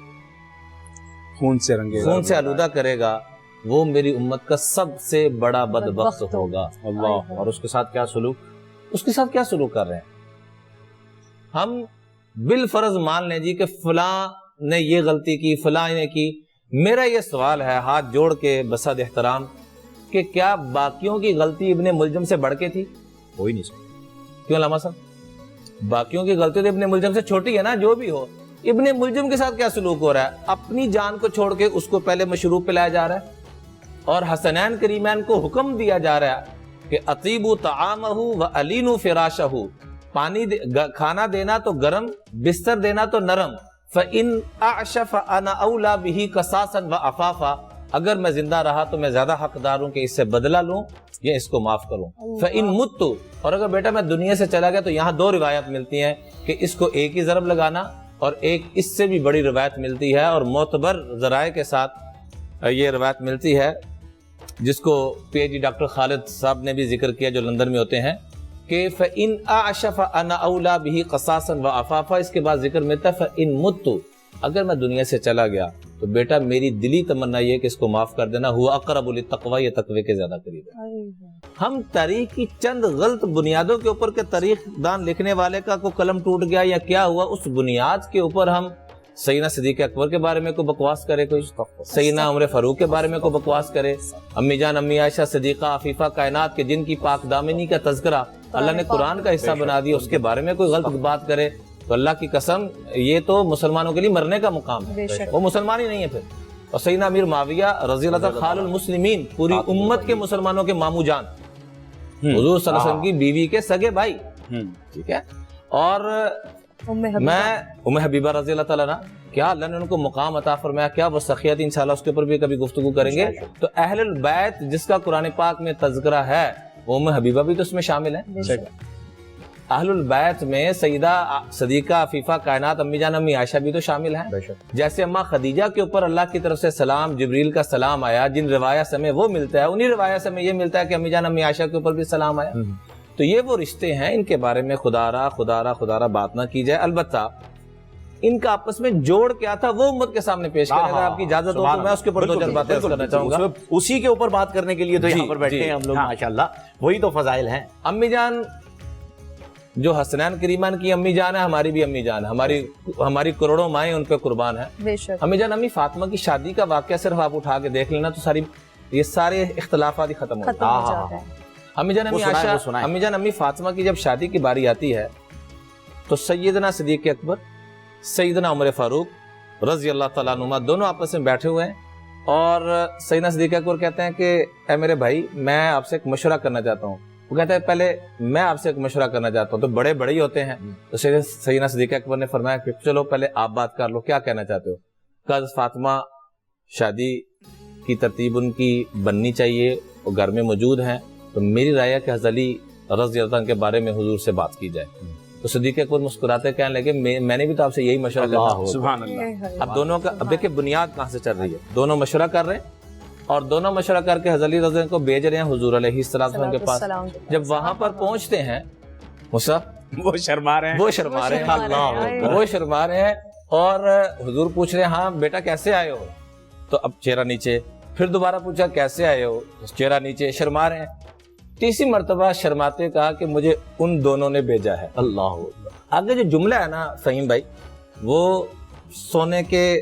خون سے رنگے خون سے آلودہ کرے گا, وہ میری امت کا سب سے بڑا بدبخت ہوگا. اللہ. اور اس کے ساتھ کیا سلوک, اس کے ساتھ کیا سلوک کر رہے ہیں؟ ہم بالفرض مان لیں جی کہ فلاں نے یہ غلطی کی, فلاں نے کی. میرا یہ سوال ہے ہاتھ جوڑ کے بصد احترام کہ کیا باقیوں کی غلطی ابن ملجم سے بڑھ کے تھی؟ کوئی نہیں سکتا. کیوں علامہ صاحب؟ باقیوں کی غلطی تو ابن ملجم سے چھوٹی ہے نا, جو بھی ہو. ابن ملجم کے ساتھ کیا سلوک ہو رہا ہے؟ اپنی جان کو چھوڑ کے اس کو پہلے مشروب پلایا جا رہا ہے, اور حسنین کریمین کو حکم دیا جا رہا ہے کہ اطیبوا طعامہ وَأَلِینُوا فراشہ, پانی کھانا دینا تو گرم, بستر دینا تو نرم. فَإِنْ أَعْشَ فَأَنَا أَوْلَى بِهِ قَصَاصًا وَعَفَافًا, اگر میں زندہ رہا تو میں زیادہ حقدار ہوں کہ اس سے بدلہ لوں یا اس کو معاف کروں. فَإِنْ مُتُّ, اور اگر بیٹا میں دنیا سے چلا گیا, تو یہاں دو روایت ملتی ہیں کہ اس کو ایک ہی ضرب لگانا, اور ایک اس سے بھی بڑی روایت ملتی ہے, اور معتبر ذرائع کے ساتھ یہ روایت ملتی ہے, جس کو پی ایچ ڈی ڈاکٹر خالد صاحب نے بھی ذکر کیا جو لندن میں ہوتے ہیں, کہ فَإِنْ أَعْشَ فَأَنَا أَوْلَى بِهِ قَصَاصًا وَعَفَافًا. اس کے بعد ذکر ملتا ہے فَإِنْ مُتُّ, اگر میں دنیا سے چلا گیا تو بیٹا میری دلی تمنا یہ کہ اس کو معاف کر دینا, هُوَ أَقْرَبُ لِلتَّقْوَىٰ, یہ تقوی کے زیادہ قریب ہے. ہم تاریخ کی چند غلط بنیادوں کے اوپر کہ تاریخ دان لکھنے والے کا کوئی قلم ٹوٹ گیا یا کیا ہوا, اس بنیاد کے اوپر ہم سیدنا صدیق اکبر کے بارے میں کوئی بکواس کرے, کوئی سیدنا عمر فاروق کے بارے میں کوئی بکواس کرے, امی جان امی عائشہ صدیقہ عفیفہ کائنات کے جن کی پاک دامنی کا تذکرہ اللہ نے قرآن کا حصہ بنا دیا, اس کے بارے میں کوئی غلط بات کرے, تو اللہ کی قسم یہ تو مسلمانوں کے لیے مرنے کا مقام ہے, وہ مسلمان ہی نہیں ہے پھر. اور سیدنا امیر معاویہ رضی اللہ عنہ خال المسلمین, پوری امت کے مسلمانوں کے مامو جان, حضور صلی اللہ علیہ وسلم کی بیوی کے سگے بھائی, ٹھیک ہے. اور میں ام حبیبہ رضی اللہ تعالیٰ عنہ, کیا اللہ نے ان کو مقام عطا فرمایا, کیا وہ سخیت, انشاءاللہ اس کے اوپر بھی کبھی گفتگو کریں گے. تو اہل البیت جس کا قرآن پاک میں تذکرہ ہے, وہ ام حبیبہ بھی تو اس میں شامل ہے. اہل البیت میں سیدہ صدیقہ عفیفہ کائنات امی جان امی عائشہ بھی تو شامل ہیں. جیسے اماں خدیجہ کے اوپر اللہ کی طرف سے سلام, جبریل کا سلام آیا, جن روایت سے ہمیں وہ ملتا ہے, انہی روایت سے ہمیں یہ ملتا ہے کہ امی جان امی عائشہ کے اوپر بھی سلام آیا. تو یہ وہ رشتے ہیں, ان کے بارے میں خدا را بات نہ کی جائے. البتہ ان کا آپس میں جوڑ کیا تھا وہ امت کے سامنے پیش کریں. اگر آپ کی اجازت ہو تو میں اس کے اوپر دو چار باتیں کرنا چاہوں گا. اسی کے اوپر بات کرنے کے لیے تو یہاں پر بیٹھے ہیں ہم لوگ, ماشاءاللہ, وہی تو فضائل ہیں. امی جان جو حسنین کریمان کی امی جان ہے, ہماری بھی امی جان ہے, ہماری کروڑوں مائیں ان پہ قربان ہیں. امی جان امی فاطمہ کی شادی کا واقعہ صرف آپ اٹھا کے دیکھ لینا تو یہ سارے اختلافات ہی ختم ہو جاتے ہیں. امی جان امی عائشہ, امی جان امی فاطمہ کی جب شادی کی باری آتی ہے تو سیدنا صدیق اکبر, سیدنا عمر فاروق رضی اللہ تعالیٰ عنہما دونوں آپس میں بیٹھے ہوئے ہیں, اور سیدنا صدیق اکبر کہتے ہیں کہ اے میرے بھائی میں آپ سے ایک مشورہ کرنا چاہتا ہوں. وہ کہتے ہیں پہلے میں آپ سے ایک مشورہ کرنا چاہتا ہوں. تو بڑے بڑے ہی ہوتے ہیں, تو سیدنا صدیق اکبر نے فرمایا کہ چلو پہلے آپ بات کر لو, کیا کہنا چاہتے ہو. کہ فاطمہ شادی کی ترتیب ان کی بننی چاہیے, وہ گھر میں موجود ہیں, تو میری رائے ہے کہ حضرت علی رضی اللہ عنہ کے بارے میں حضور سے بات کی جائے. تو صدیق اکبر مسکراتے کہنے لگے میں نے بھی تو آپ سے یہی مشورہ کرنا ہوگا. سبحان اللہ. اب دونوں کا, اب دیکھیں بنیاد کہاں سے چل رہی ہے. دونوں مشورہ کر رہے ہیں, اور دونوں مشورہ کر کے حضرت علی رضی اللہ عنہ کو بھیج رہے ہیں حضور علیہ السلام کے پاس. جب وہاں پر پہنچتے ہیں وہ شرما رہے ہیں, اور حضور پوچھ رہے ہیں ہاں بیٹا کیسے آئے ہو, تو اب چہرہ نیچے. پھر دوبارہ پوچھا کیسے آئے ہو, چہرہ نیچے, شرما رہے ہیں. تیسری مرتبہ شرماتے کہا کہ مجھے ان دونوں نے بھیجا ہے. اللہ. آگے جو جملہ ہے نا فہیم بھائی, وہ سونے کے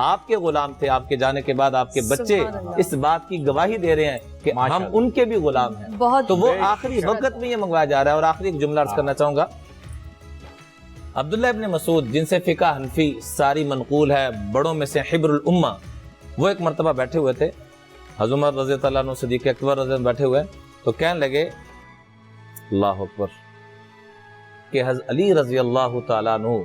آپ کے غلام تھے، آپ کے جانے کے بعد آپ کے بچے سبحان اللہ۔ اس بات کی گواہی دے رہے ہیں کہ ہم ان کے بھی غلام ہیں۔ بہت تو وہ آخری وقت میں یہ منگوایا جا رہا ہے۔ اور آخری ایک جملہ عرض کرنا چاہوں گا، عبداللہ ابن مسعود جن سے فقہ حنفی ساری منقول ہے، بڑوں میں سے حبر الامہ، وہ ایک مرتبہ بیٹھے ہوئے تھے، حضرت عمر رضی اللہ عنہ، صدیق اکبر رضی اللہ عنہ بیٹھے ہوئے، تو کہنے لگے اللہ اکبر کہ حضرت علی رضی اللہ تعالیٰ عنہ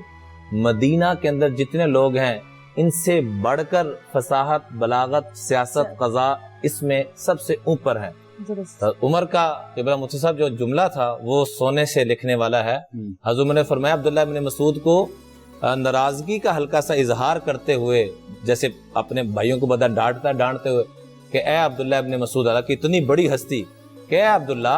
مدینہ کے اندر جتنے لوگ ہیں ان سے بڑھ کر فصاحت، بلاغت، سیاست، قضاء اس میں سب سے اوپر ہیں۔ درست۔ عمر کا قبلہ مفتی صاحب جو جملہ تھا وہ سونے سے لکھنے والا ہے۔ حضرت عمر نے فرمایا عبداللہ ابن مسعود کو ناراضگی کا ہلکا سا اظہار کرتے ہوئے، جیسے اپنے بھائیوں کو بدا ڈانٹتے ہوئے کہ اے عبداللہ ابن مسعود، اللہ کی اتنی بڑی ہستی کہ اے عبداللہ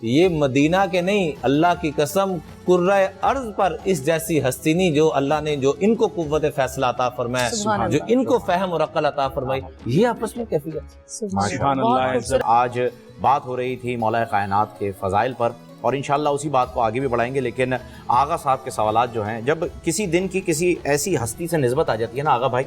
یہ مدینہ کے نہیں، اللہ کی قسم کرۂ ارض پر اس جیسی ہستی نہیں جو اللہ نے جو ان کو قوت فیصلہ عطا فرمایا، سبحان جو اللہ۔ ان کو فہم اور عقل عطا فرمائی، یہ آپس میں کیفیت۔ سبحان اللہ۔ آج بات ہو رہی تھی مولا کائنات کے فضائل پر، اور انشاءاللہ اسی بات کو آگے بھی بڑھائیں گے، لیکن آغا صاحب کے سوالات جو ہیں، جب کسی دن کی کسی ایسی ہستی سے نسبت آ جاتی ہے نا آغا بھائی،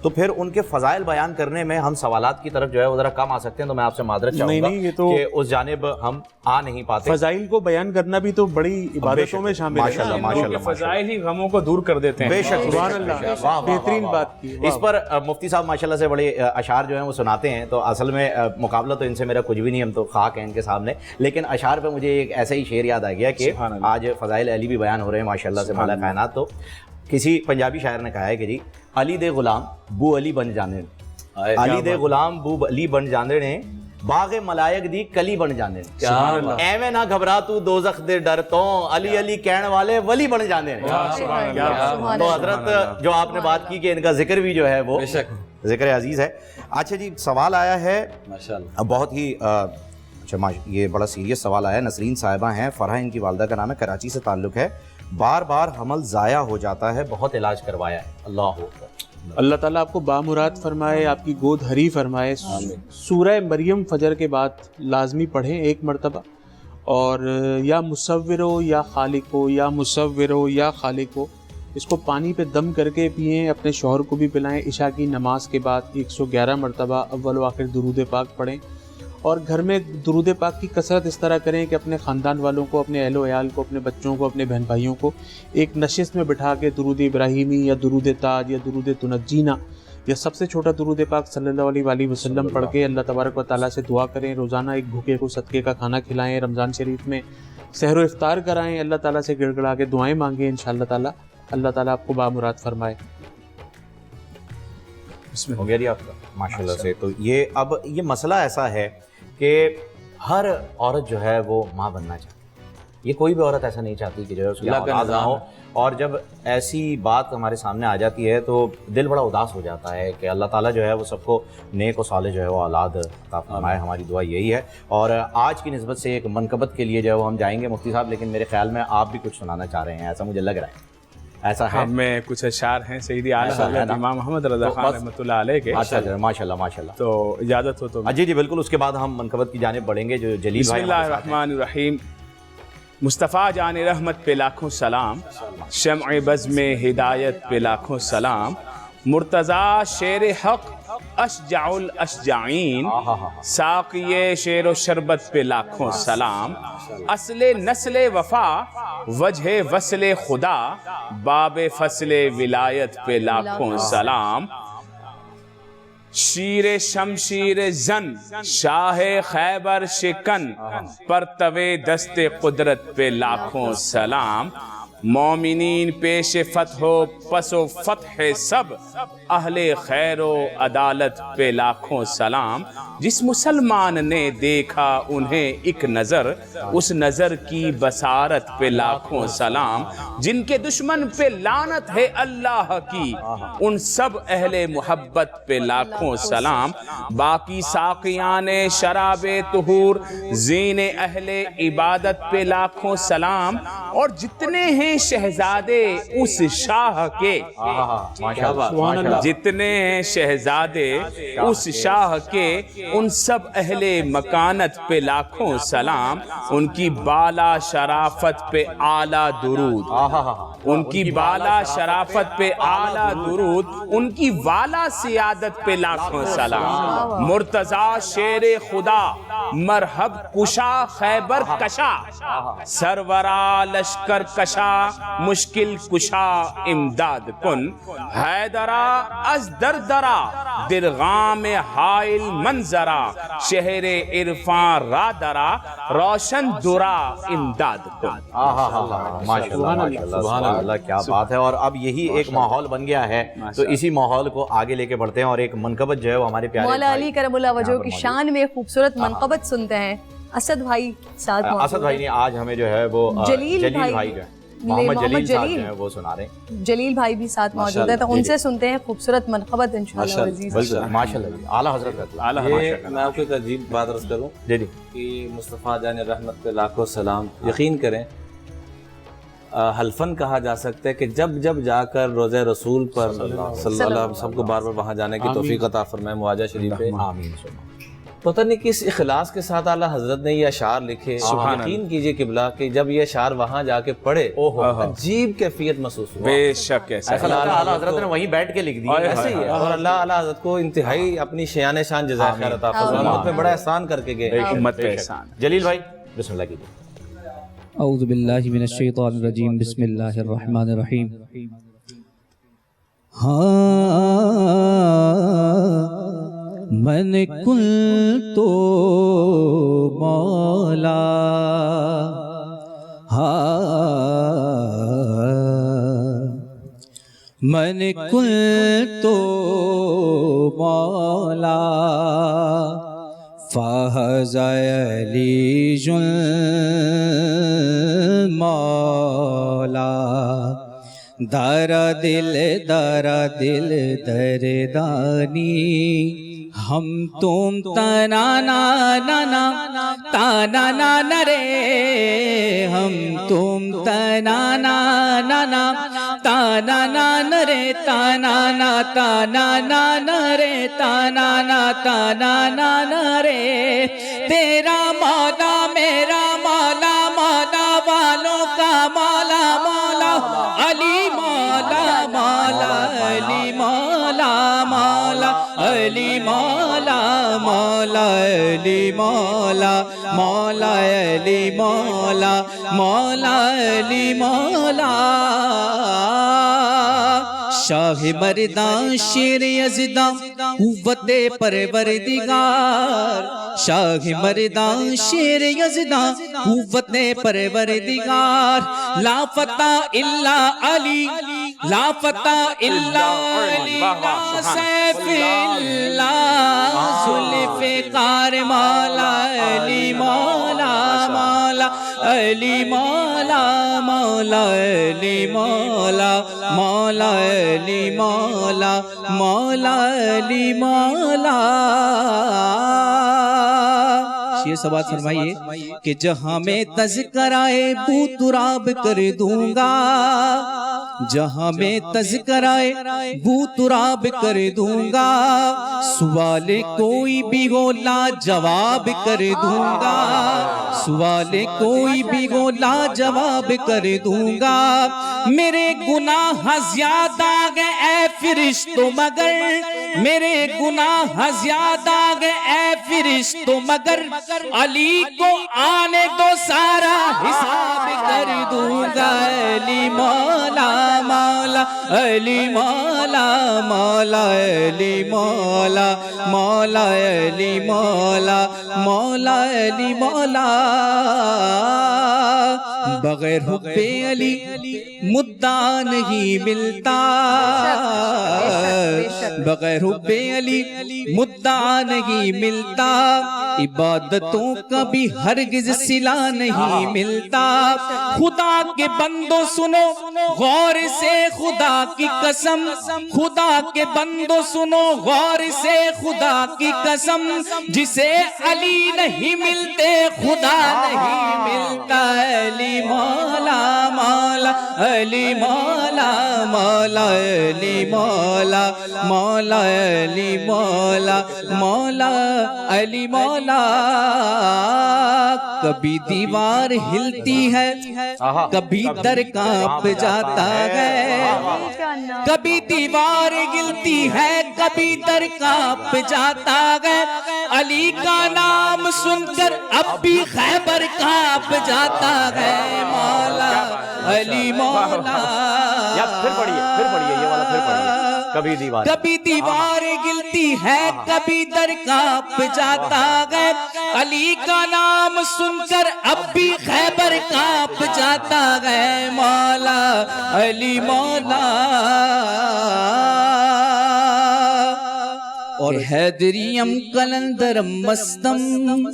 تو پھر ان کے فضائل بیان کرنے میں ہم سوالات کی طرف جو ہے وہ ذرا کم آ سکتے ہیں، تو میں آپ سے معذرت چاہوں گا یہ تو کہ اس جانب ہم آ نہیں پاتے۔ فضائل کو بیان کرنا بھی تو بڑی عبادتوں میں شامل ہے۔ ماشاءاللہ، ماشاءاللہ، فضائل ہی غموں کو دور کر دیتے ہیں۔ بے شک، سبحان اللہ، بہترین بات کی۔ اس پر مفتی صاحب ماشاءاللہ سے بڑے اشعار جو ہیں وہ سناتے ہیں، تو اصل میں مقابلہ تو ان سے میرا کچھ بھی نہیں، ہم تو خاک ہیں ان کے سامنے، لیکن اشعار پہ مجھے ایک ایسا ہی شعر یاد آ گیا کہ آج فضائل علی بھی بیان ہو رہے ہیں ماشاءاللہ سے مولا کائنات، تو کسی پنجابی شاعر نے کہا ہے کہ جی علی دے غلام بو علی بن جانے، علی دے غلام بو علی بن جاندے نے، باغ ملائک دی کلی بن جاندے، ایویں نہ گھبرا تو دوزخ دے ڈر تو، علی علی کہن والے ولی بن جاندے۔ تو حضرت جو آپ نے بات کی کہ ان کا ذکر بھی جو ہے وہ ذکر عزیز ہے۔ اچھا جی، سوال آیا ہے بہت ہی اچھا، یہ بڑا سیریس سوال آیا ہے، نسرین صاحبہ ہیں، فرح ان کی والدہ کا نام ہے، کراچی سے تعلق ہے، بار بار حمل ضائع ہو جاتا ہے، بہت علاج کروایا ہے، اللہ اللہ تعالیٰ آپ کو بامراد فرمائے، آپ کی گود ہری فرمائے۔ سورہ مریم فجر کے بعد لازمی پڑھیں ایک مرتبہ، اور یا مصورو یا خالقو، یا مصورو یا خالقو، اس کو پانی پہ دم کر کے پئیں، اپنے شوہر کو بھی پلائیں۔ عشاء کی نماز کے بعد 111 مرتبہ اول و آخر درود پاک پڑھیں، اور گھر میں درود پاک کی کثرت اس طرح کریں کہ اپنے خاندان والوں کو، اپنے اہل و عیال کو، اپنے بچوں کو، اپنے بہن بھائیوں کو ایک نشست میں بٹھا کے درود ابراہیمی یا درود تاج یا درود تنجینا یا سب سے چھوٹا درود پاک صلی اللہ علیہ وآلہ وسلم پڑھ کے اللہ تبارک و تعالیٰ سے دعا کریں۔ روزانہ ایک بھوکے کو صدقے کا کھانا کھلائیں، رمضان شریف میں سحر و افطار کرائیں، اللہ تعالیٰ سے گڑ گڑا کے دعائیں مانگیں، انشاءاللہ تعالیٰ اللہ تعالیٰ آپ کو بامراد فرمائے۔ ہو گیا جی آپ کا ماشاءاللہ سے۔ تو یہ اب یہ مسئلہ ایسا ہے کہ ہر عورت جو ہے وہ ماں بننا چاہتی ہے، یہ کوئی بھی عورت ایسا نہیں چاہتی کہ جو ہے اس کا اولاد نہ ہو، اور جب ایسی بات ہمارے سامنے آ جاتی ہے تو دل بڑا اداس ہو جاتا ہے کہ اللہ تعالیٰ جو ہے وہ سب کو نیک و صالح جو ہے وہ اولاد عطا فرمائے، ہماری دعا یہی ہے۔ اور آج کی نسبت سے ایک منقبت کے لیے جو ہے وہ ہم جائیں گے مفتی صاحب، لیکن میرے خیال میں آپ بھی کچھ سنانا چاہ رہے ہیں، ایسا مجھے لگ رہا ہے، ایسا ہے؟ ہم میں کچھ اشعار ہیں سیدی اعلیٰ حضرت امام محمد رضا خان رحمۃ اللہ علیہ کے، ماشاءاللہ ماشاءاللہ، تو اجازت ہو تو جی جی بالکل، اس کے بعد ہم منقبت کی جانب بڑھیں گے جو جلیل بسم بھائی اللہ الرحمن الرحیم۔ مصطفیٰ جان رحمت پہ لاکھوں سلام، شمع بزم ہدایت پہ لاکھوں سلام، مرتضیٰ شیر حق اشجع الاشجعین، ساقی شیر و شربت پہ لاکھوں سلام، اصل نسل وفا وجہ وصل خدا، باب فصل ولایت پہ لاکھوں سلام، شیر شمشیر زن شاہ خیبر شکن، پرتوے دست قدرت پہ لاکھوں سلام، مومنین پیش فتح و پس و فتح سب، اہل خیر و عدالت پہ لاکھوں سلام، جس مسلمان نے دیکھا انہیں ایک نظر، اس نظر کی بصارت پہ لاکھوں سلام، جن کے دشمن پہ لعنت ہے اللہ کی، ان سب اہل محبت پہ لاکھوں سلام، باقی ساقیان شراب طہور زین اہل عبادت پہ لاکھوں سلام، اور جتنے ہیں شہزادے اس شاہ کے، ماشاءاللہ جتنے شہزادے اس شاہ کے، ان سب اہل مکانت پہ لاکھوں سلام، ان کی بالا شرافت پہ اعلیٰ درود، ان کی بالا شرافت پہ اعلیٰ درود، ان کی والا سیادت پہ لاکھوں سلام۔ مرتضیٰ شیر خدا مرحب کشا خیبر کشا، سرورا لشکر کشا مشکل کشا امداد کن، حیدرا از دردرا درغام حائل منظرا، شہر عرفان رادرا روشن درا امداد کن۔ سبحان اللہ، کیا بات ہے۔ اور اب یہی ایک ماحول بن گیا ہے، تو اسی ماحول کو آگے لے کے بڑھتے ہیں اور ایک منقبت جو ہے وہ ہمارے پیارے مولا علی کرم اللہ وجہہ کی شان میں خوبصورت منقبت سنتے ہیں۔ اسد بھائی ساتھ موجود اسد بھائی نے آج ہمیں جو ہے وہ جلیل بھائی جو ہے محمد جلیل صاحب جو ہے وہ سنا رہے ہیں۔ جلیل بھائی بھی ساتھ موجود ہیں، تو ان سے سنتے ہیں خوبصورت منقبت انشاءاللہ عزیز۔ ماشاءاللہ جی، اعلیٰ حضرت کا یہ میں آپ کو ایک عجیب بات عرض کروں کہ مصطفیٰ جان رحمت پہ لاکھوں سلام، یقین کریں حلفن کہا جا سکتا ہے کہ جب جب جا کر روضہ رسول پر صلی اللہ علیہ وسلم سب کو بار بار وہاں جانے کی توفیق عطا فرمائے، مواجہ شریف پہ پتہ نہیں کس اخلاص کے ساتھ اعلیٰ حضرت نے یہ اشعار لکھے۔ یقین کیجئے قبلہ کہ جب یہ اشعار وہاں جا کے پڑھے عجیب کیفیت محسوس ہوا۔ بے شک ایسا اعلیٰ حضرت نے وہیں بیٹھ کے لکھ دی، ایسے ہی ہے۔ اور اللہ اعلیٰ حضرت کو انتہائی اپنی شیان شان جزائے خیر عطا فرمائے، امت میں بڑا احسان کر کے گئے۔ امت کا احسان۔ جلیل بھائی بسم اللہ کیجیے۔ اعوذ باللہ من الشیطان الرجیم، بسم اللہ الرحمن الرحیم۔ من کل تو مولا، من کل تو مولا، فاحظ علی مولا، دارا دل دردانی، ہم تم تنانا نانا تانا نانا رے، ہم تم تنانا نانا تانا نانا رے، تانا نا تانا نانا رے، تانا نا تانا نانا رے، تیرا مولا میرا مولا، مولا والوں کا مولا، مولا علی مولا، مولا علی مولا، مولا علی مولا، مولا علی مولا، مولا علی مولا، مولا علی مولا، شاہ مردان شیر یزداں قوت پروردگار، شاہ مردان شیر یزداں قوت پروردگار، لا فتح الا علی، لا فتح الا علی، لا سیف الا ذوالفقار، مولا علی مولا، مولا علی مولا، مولا علی مولا، مولا علی مولا، مولا علی مولا۔ شیر سبات فرمائیے کہ جہاں میں تذکرائے بو تراب کر دوں گا، جہاں میں تذکرائے بو تراب کر دوں گا، سوال کوئی بھی ہو لا جواب کر دوں گا، سوال کوئی بھی ہو لا جواب کر دوں گا، میرے گناہ زیادہ گئے اے فرشتوں مگر، میرے گناہ زیادہ گئے اے فرشتوں مگر، علی کو آنے دو سارا حساب کر دوں گا، علی مولا، مولا علی مولا، مولا علی مولا، مولا علی مولا، مولا علی مولا، بغیر حب علی مدعا نہیں ملتا، بغیر حب علی مدعا نہیں ملتا، عبادتوں کا بھی ہرگز صلہ نہیں ملتا، خدا کے بندوں سنو غور سے خدا کی قسم، خدا کے بندوں سنو غور سے خدا کی قسم، جسے علی نہیں ملتے خدا نہیں ملتا، علی علی مولا مولا علی مولا مولا علی مولا مولا علی مولا مولا علی مولا کبھی دیوار ہلتی ہے کبھی در کانپ جاتا ہے کبھی دیوار گلتی ہے کبھی در کانپ جاتا ہے علی کا نام سن کر اب بھی خیبر کانپ جاتا ہے مولا علی مولا پھر پڑھیے یہ والا پھر پڑھیے کبھی دیوار گلتی ہے کبھی در کانپ جاتا ہے علی کا نام سن کر اب بھی خیبر کانپ جاتا ہے مولا علی مولا اور حیدریم کلندرم مستم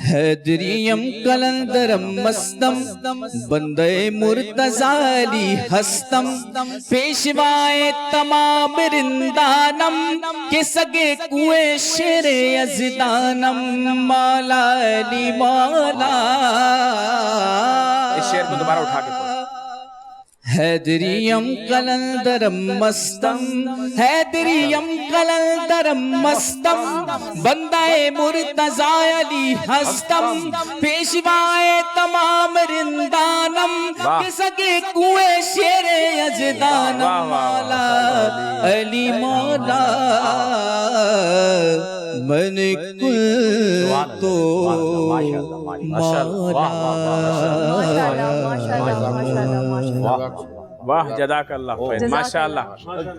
حیدریم کلندرم مستم بندے مرتضی علی ہستم پیشوائے تمام رندانم کے سگے کوئے شیر یزدانم مولا علی مولا اس شعر کو دوبارہ اٹھا کے پڑھو. حیدریم کلندرم مستم حیدریم کلندرم مستم بندہ مرتضی علی ہستم پیشوائے تمام رندانم کے سگے کوئے شیر یزدانم مولا علی مولا من کل تو واہ جزاک اللہ خیر ماشاء اللہ.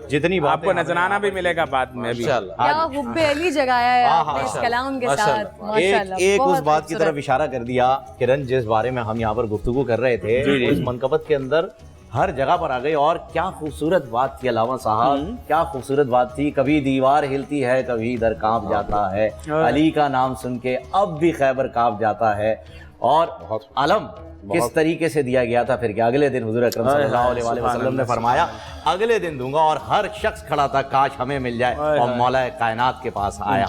جتنی آپ کو نذرانہ بھی ملے گا بعد میں بھی. کیا حب علی جگایا ہے آپ نے اس کلام کے ساتھ ماشاءاللہ. ایک اس بات کی طرف اشارہ کر دیا کرن جس بارے میں ہم یہاں پر گفتگو کر رہے تھے اس منقبت کے اندر ہر جگہ پر آ گئی. اور کیا خوبصورت بات تھی علامہ صاحب, کیا خوبصورت بات تھی. کبھی دیوار ہلتی ہے کبھی در کانپ جاتا ہے علی کا نام سن کے اب بھی خیبر کانپ جاتا ہے. اور علم کس طریقے سے دیا گیا تھا پھر کہ اگلے دن حضور اکرم صلی اللہ علیہ وسلم نے فرمایا اگلے دن دوں گا. اور ہر شخص کھڑا تھا کاش ہمیں مل جائے. اور مولا کائنات کے پاس آیا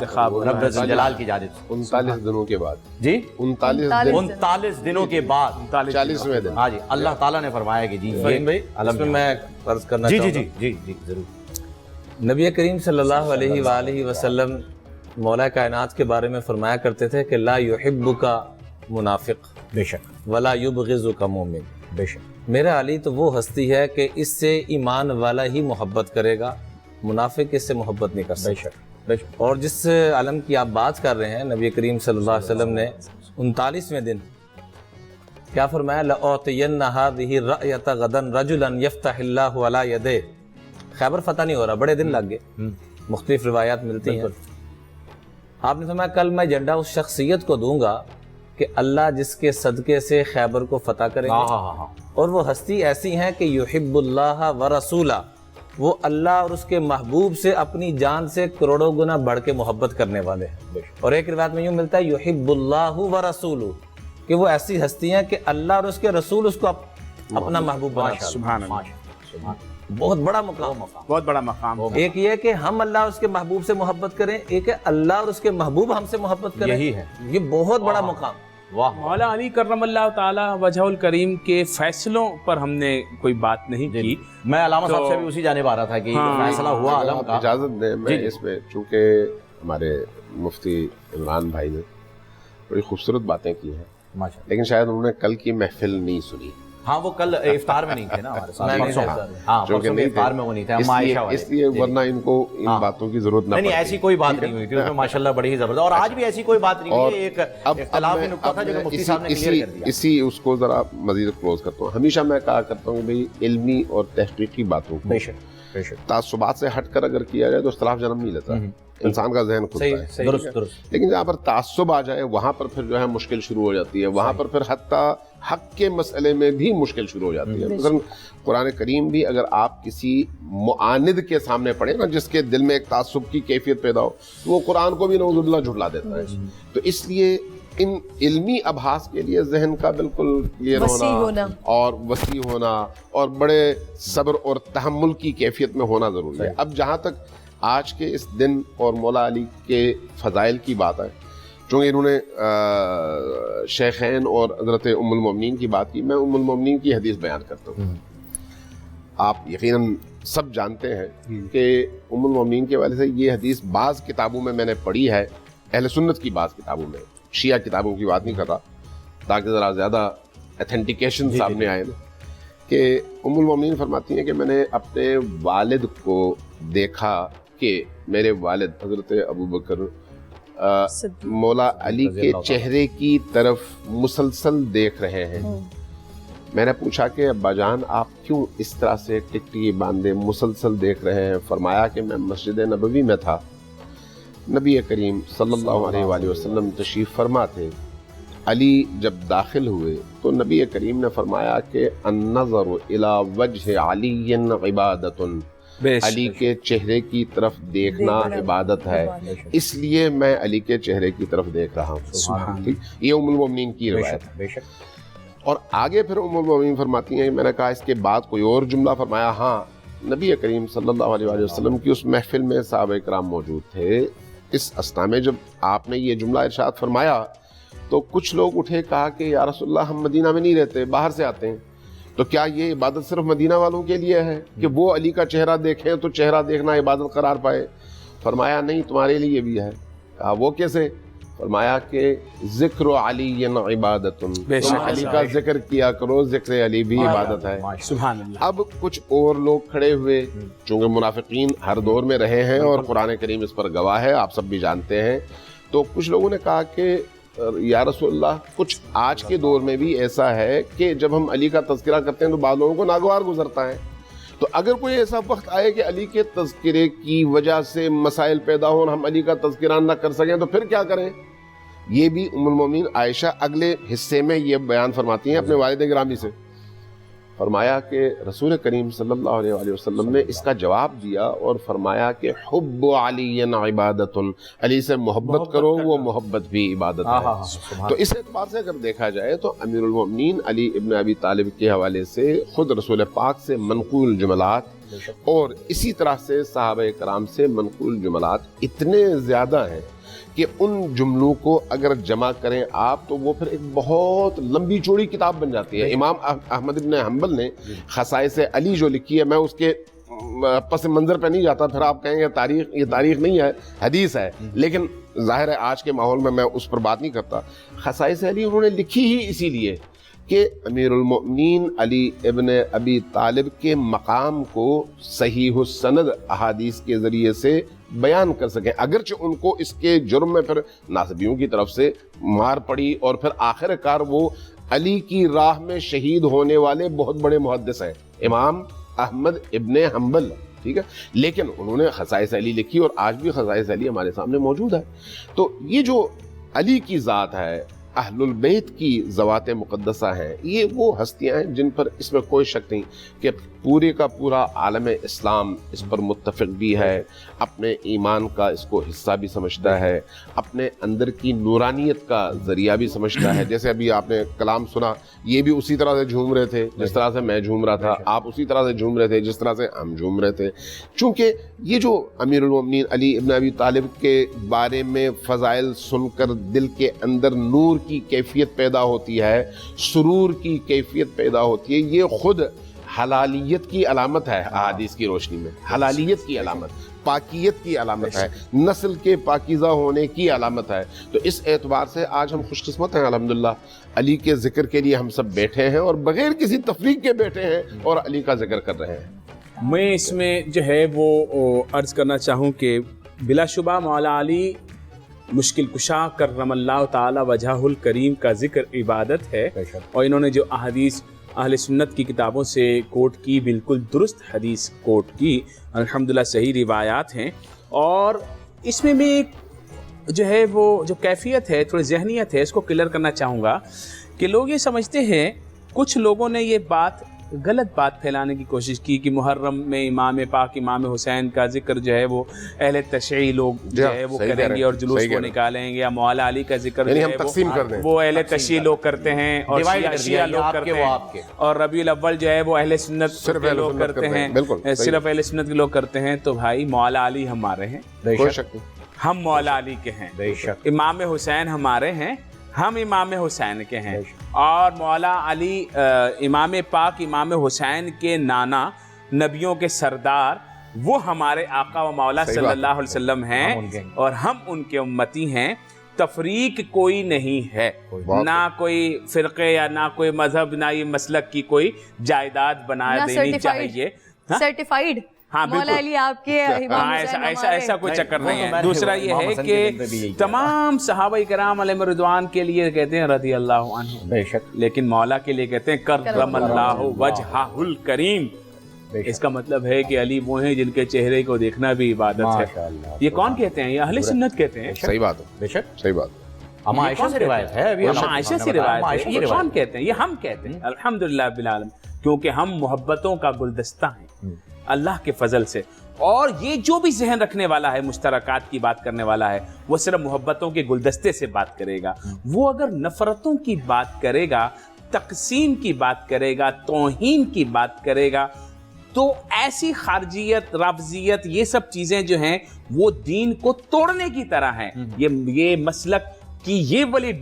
رب ذوالجلال کی جانب سے 39 دنوں کے بعد جی 39 دنوں کے بعد 40ویں دن ہاں جی اللہ تعالیٰ نے فرمایا کہ جی اس میں میں عرض کرنا جی چاہوں جی گا. جی جی ضرور. نبی کریم صلی اللہ علیہ وآلہ وسلم مولا کائنات کے بارے میں فرمایا کرتے تھے کہ لا یحبک منافق بے شک ولا یبغضک مومن. بے شک میرا علی تو وہ ہستی ہے کہ اس سے ایمان والا ہی محبت کرے گا, منافق اس سے محبت نہیں کر بے سکتا. شک بے شک. اور جس علم کی آپ بات کر رہے ہیں نبی کریم صلی اللہ علیہ وسلم نے 39ویں دن کیا فرمایا لَأُعْطِيَنَّ هَذِهِ الرَّأْيَةَ غَدًا رَجُلًا يَفْتَحِ اللَّهُ عَلَى يَدَيْهِ. خیبر فتح نہیں ہو رہا, بڑے دن لگ گئے, مختلف روایات ملتی ہیں. آپ نے فرمایا کل میں جھنڈا اس شخصیت کو دوں گا کہ اللہ جس کے صدقے سے خیبر کو فتح کرے گا. اور وہ ہستی ایسی ہیں کہ یحب اللہ ورسولہ, وہ اللہ اور اس کے محبوب سے اپنی جان سے کروڑوں گنا بڑھ کے محبت کرنے والے ہیں. اور ایک روایت میں یوں ملتا ہے یحب اللہ ورسولہ, کہ وہ ایسی ہستی ہیں کہ اللہ اور اس کے رسول اس کو اپنا محبوب بناتا ہے. سبحان اللہ, بہت بڑا مقام. بہت بڑا مقام. ایک یہ کہ ہم اللہ اور اس کے محبوب سے محبت کریں, ایک ہے اللہ اور اس کے محبوب ہم سے محبت کریں. یہی ہے, یہ بہت بڑا مقام. مولا علی کرم اللہ تعالی وجہ الکریم کے فیصلوں پر ہم نے کوئی بات نہیں کی. میں علامہ صاحب سے بھی اسی جانب آ رہا تھا کہ فیصلہ ہوا علم کا. اجازت دیں میں اس میں, چونکہ ہمارے مفتی عمران بھائی نے بڑی خوبصورت باتیں کی ہیں لیکن شاید انہوں نے کل کی محفل نہیں سنی. ہاں وہ کل افطار میں نہیں تھے نا ہمارے ساتھ, ہاں پرسوں کے افطار میں وہ نہیں تھے, ہم عائشہ والے. اس لیے ورنہ ان کو ان باتوں کی ضرورت نہ نہیں, ایسی کوئی بات نہیں ہوئی تھی اس میں ماشاءاللہ بڑی ہی زبردست. اور آج بھی ایسی کوئی بات نہیں ہوئی, ایک اختلافی نقطہ تھا جو مفتی صاحب نے کلیئر کر دیا. اسی اس کو ذرا مزید کلوز کرتا ہوں. ہمیشہ میں کہا کرتا ہوں کہ بھئی علمی اور تحقیقی باتوں کو تعصبات سے ہٹ کر اگر کیا جائے تو اختلاف جنم نہیں لیتا, انسان کا ذہن کھلتا ہے. درست. لیکن جہاں پر تعصب آ جائے وہاں پر پھر جو ہے مشکل شروع ہو جاتی ہے, وہاں پر پھر حتیٰ حق کے مسئلے میں بھی مشکل شروع ہو جاتی ہے. مثلا قرآن کریم بھی اگر آپ کسی معاند کے سامنے پڑھیں نا جس کے دل میں ایک تعصب کی کیفیت پیدا ہو تو وہ قرآن کو بھی نعوذ باللہ جھٹلا دیتا ہے. تو اس لیے ان علمی ابحاث کے لیے ذہن کا بالکل کلیئر ہونا اور وسیع ہونا اور بڑے صبر اور تحمل کی کیفیت میں ہونا ضروری ہے. اب جہاں تک آج کے اس دن اور مولا علی کے فضائل کی بات ہے چونکہ انہوں نے شیخین اور حضرت ام المومنین کی بات کی، میں ام المومنین کی حدیث بیان کرتا ہوں. آپ یقیناً سب جانتے ہیں کہ ام المومنین کے حوالے سے یہ حدیث بعض کتابوں میں نے پڑھی ہے، اہل سنت کی بعض کتابوں میں، شیعہ کتابوں کی بات نہیں کر رہا تاکہ ذرا زیادہ اتھینٹیکیشن سامنے آئے نا، کہ ام المومنین فرماتی ہیں کہ میں نے اپنے والد کو دیکھا کہ میرے والد حضرت ابو بکر مولا علی کے چہرے کی طرف مسلسل دیکھ رہے ہیں. میں نے پوچھا کہ ابا جان آپ کیوں اس طرح سے ٹکٹی باندھے مسلسل دیکھ رہے ہیں؟ فرمایا کہ میں مسجد نبوی میں تھا، نبی کریم صلی اللہ علیہ وآلہ وسلم تشریف فرما تھے. علی جب داخل ہوئے تو نبی کریم نے فرمایا کہ النظر الی وجہ علی عبادت، علی کے چہرے کی طرف دیکھنا عبادت ہے، اس لیے میں علی کے چہرے کی طرف دیکھ رہا ہوں. یہ ام المومنین کی روایت ہے. اور آگے پھر ام المومنین فرماتی ہیں، میں نے کہا اس کے بعد کوئی اور جملہ فرمایا؟ ہاں، نبی کریم صلی اللہ علیہ وآلہ وسلم کی اس محفل میں صحابہ کرام موجود تھے. اس اسنا میں جب آپ نے یہ جملہ ارشاد فرمایا تو کچھ لوگ اٹھے، کہا کہ یا رسول اللہ ہم مدینہ میں نہیں رہتے، باہر سے آتے ہیں، تو کیا یہ عبادت صرف مدینہ والوں کے لیے ہے کہ وہ علی کا چہرہ دیکھیں تو چہرہ دیکھنا عبادت قرار پائے؟ فرمایا نہیں، تمہارے لیے بھی ہے. کہا وہ کیسے؟ فرمایا کہ ذکر علی عبادت، تم علی کا ذکر کیا کرو، ذکر علی بھی عبادت ہے. سبحان اللہ. اب کچھ اور لوگ کھڑے ہوئے، چونکہ منافقین ہر دور میں رہے ہیں اور قرآن کریم اس پر گواہ ہے، آپ سب بھی جانتے ہیں، تو کچھ لوگوں نے کہا کہ یا رسول اللہ کچھ آج کے دور میں بھی ایسا ہے کہ جب ہم علی کا تذکرہ کرتے ہیں تو بعض لوگوں کو ناگوار گزرتا ہے، تو اگر کوئی ایسا وقت آئے کہ علی کے تذکرے کی وجہ سے مسائل پیدا ہوں اور ہم علی کا تذکرہ نہ کر سکیں تو پھر کیا کریں؟ یہ بھی ام المومنین عائشہ اگلے حصے میں یہ بیان فرماتی ہیں اپنے والد گرامی سے. فرمایا کہ رسول کریم صلی اللہ علیہ وآلہ وسلم نے اس کا جواب دیا اور فرمایا کہ حب علی عبادت، علی سے محبت کرو، وہ محبت بھی عبادت ہے. تو اس اعتبار سے اگر دیکھا جائے تو امیر المومنین علی ابن ابی طالب کے حوالے سے خود رسول پاک سے منقول جملات اور اسی طرح سے صحابہ کرام سے منقول جملات اتنے زیادہ ہیں کہ ان جملوں کو اگر جمع کریں آپ تو وہ پھر ایک بہت لمبی چوڑی کتاب بن جاتی ہے. امام احمد بن حنبل نے خصائص علی جو لکھی ہے، میں اس کے پس منظر پہ نہیں جاتا، پھر آپ کہیں گے تاریخ، یہ تاریخ نہیں ہے، حدیث ہے، لیکن ظاہر ہے آج کے ماحول میں اس پر بات نہیں کرتا. خصائص علی انہوں نے لکھی ہی اسی لیے کہ امیر المؤمنین علی ابن ابی طالب کے مقام کو صحیح السند احادیث کے ذریعے سے بیان کر سکیں، اگرچہ ان کو اس کے جرم میں پھر ناصبیوں کی طرف سے مار پڑی اور پھر آخر کار وہ علی کی راہ میں شہید ہونے والے بہت بڑے محدث ہیں، امام احمد ابن حنبل، ٹھیک ہے، لیکن انہوں نے خصائص علی لکھی اور آج بھی خصائص علی ہمارے سامنے موجود ہے. تو یہ جو علی کی ذات ہے، اہل البیت کی ذوات مقدسہ ہیں، یہ وہ ہستیاں ہیں جن پر اس میں کوئی شک نہیں کہ پورے کا پورا عالم اسلام اس پر متفق بھی ہے، اپنے ایمان کا اس کو حصہ بھی سمجھتا ہے، اپنے اندر کی نورانیت کا ذریعہ بھی سمجھتا ہے. جیسے ابھی آپ نے کلام سنا، یہ بھی اسی طرح سے جھوم رہے تھے جس طرح سے میں جھوم رہا تھا، آپ اسی طرح سے جھوم رہے تھے جس طرح سے ہم جھوم رہے تھے. چونکہ یہ جو امیر المومنین علی ابن ابی طالب کے بارے میں فضائل سن کر دل کے اندر نور کی کیفیت پیدا ہوتی ہے، سرور کی کیفیت پیدا ہوتی ہے، یہ خود حلالیت کی علامت ہے. احادیث کی روشنی میں حلالیت کی علامت، پاکیت کی علامت ہے، نسل کے پاکیزہ ہونے کی علامت ہے. تو اس اعتبار سے آج ہم خوش قسمت ہیں الحمدللہ، علی کے ذکر کے لیے ہم سب بیٹھے ہیں اور بغیر کسی تفریق کے بیٹھے ہیں اور علی کا ذکر کر رہے ہیں. میں اس میں جو ہے وہ عرض کرنا چاہوں کہ بلا شبہ مولا علی مشکل کشا کرم اللہ تعالی وجہ الکریم کا ذکر عبادت ہے، اور انہوں نے جو احادیث اہل سنت کی کتابوں سے کوٹ کی، بالکل درست حدیث کوٹ کی، الحمدللہ صحیح روایات ہیں. اور اس میں بھی جو ہے وہ جو کیفیت ہے، تھوڑی ذہنیت ہے، اس کو کلیئر کرنا چاہوں گا کہ لوگ یہ سمجھتے ہیں، کچھ لوگوں نے یہ بات غلط بات پھیلانے کی کوشش کی کہ محرم میں امام پاک امام حسین کا ذکر جو ہے وہ اہل تشیع لوگ جو ہے وہ کریں گے اور جلوس کو نکالیں گے، یا مولا علی کا ذکر جو ہے وہ اہل تشیع لوگ کرتے ہیں اور شیعہ لوگ کرتے ہیں، اور ربیع الاول جو ہے وہ اہل سنت کے لوگ کرتے ہیں، صرف اہل سنت کے لوگ کرتے ہیں. تو بھائی مولا علی ہمارے ہیں، ہم مولا علی کے ہیں، بے شک، امام حسین ہمارے ہیں، ہم امام حسین کے ہیں، اور مولا علی امام پاک امام حسین کے نانا، نبیوں کے سردار، وہ ہمارے آقا و مولا صلی اللہ علیہ وسلم ہیں اور ہم ان کے امتی ہیں۔ تفریق کوئی نہیں ہے، نہ کوئی فرقے یا نہ کوئی مذہب، نہ یہ مسلک کی کوئی جائیداد بنا دینی چاہیے۔ سرٹیفائیڈ ہاں مولا علی آپ کے امام حسین ایسا کوئی چکر نہیں ہے۔ دوسرا یہ ہے کہ تمام صحابہ کرام علیہ رضوان کے لیے کہتے ہیں رضی اللہ عنہ، بے شک، لیکن مولا کے لیے کہتے ہیں کرم اللہ وجہہ الکریم۔ اس کا مطلب ہے کہ علی وہ ہیں جن کے چہرے کو دیکھنا بھی عبادت ہے۔ یہ کون کہتے ہیں؟ یہ اہل سنت کہتے ہیں۔ صحیح بات ہے، بے شک، صحیح بات ہے۔ اما عائشہ سے روایت ہے، ابھی اما عائشہ سے روایت ہے۔ یہ کون کہتے ہیں؟ یہ ہم کہتے ہیں الحمدللہ رب العالمین، کیونکہ ہم محبتوں کا گلدستہ ہیں اللہ کے فضل سے۔ اور یہ جو بھی ذہن رکھنے والا ہے، مشترکات کی بات کرنے والا ہے، وہ صرف محبتوں کے گلدستے سے بات کرے گا۔ وہ اگر نفرتوں کی بات کرے گا، تقسیم کی بات کرے گا، توہین کی بات کرے گا، تو ایسی خارجیت، رافضیت، یہ سب چیزیں جو ہیں وہ دین کو توڑنے کی طرح ہیں۔ یہ مسلک کی یہ والی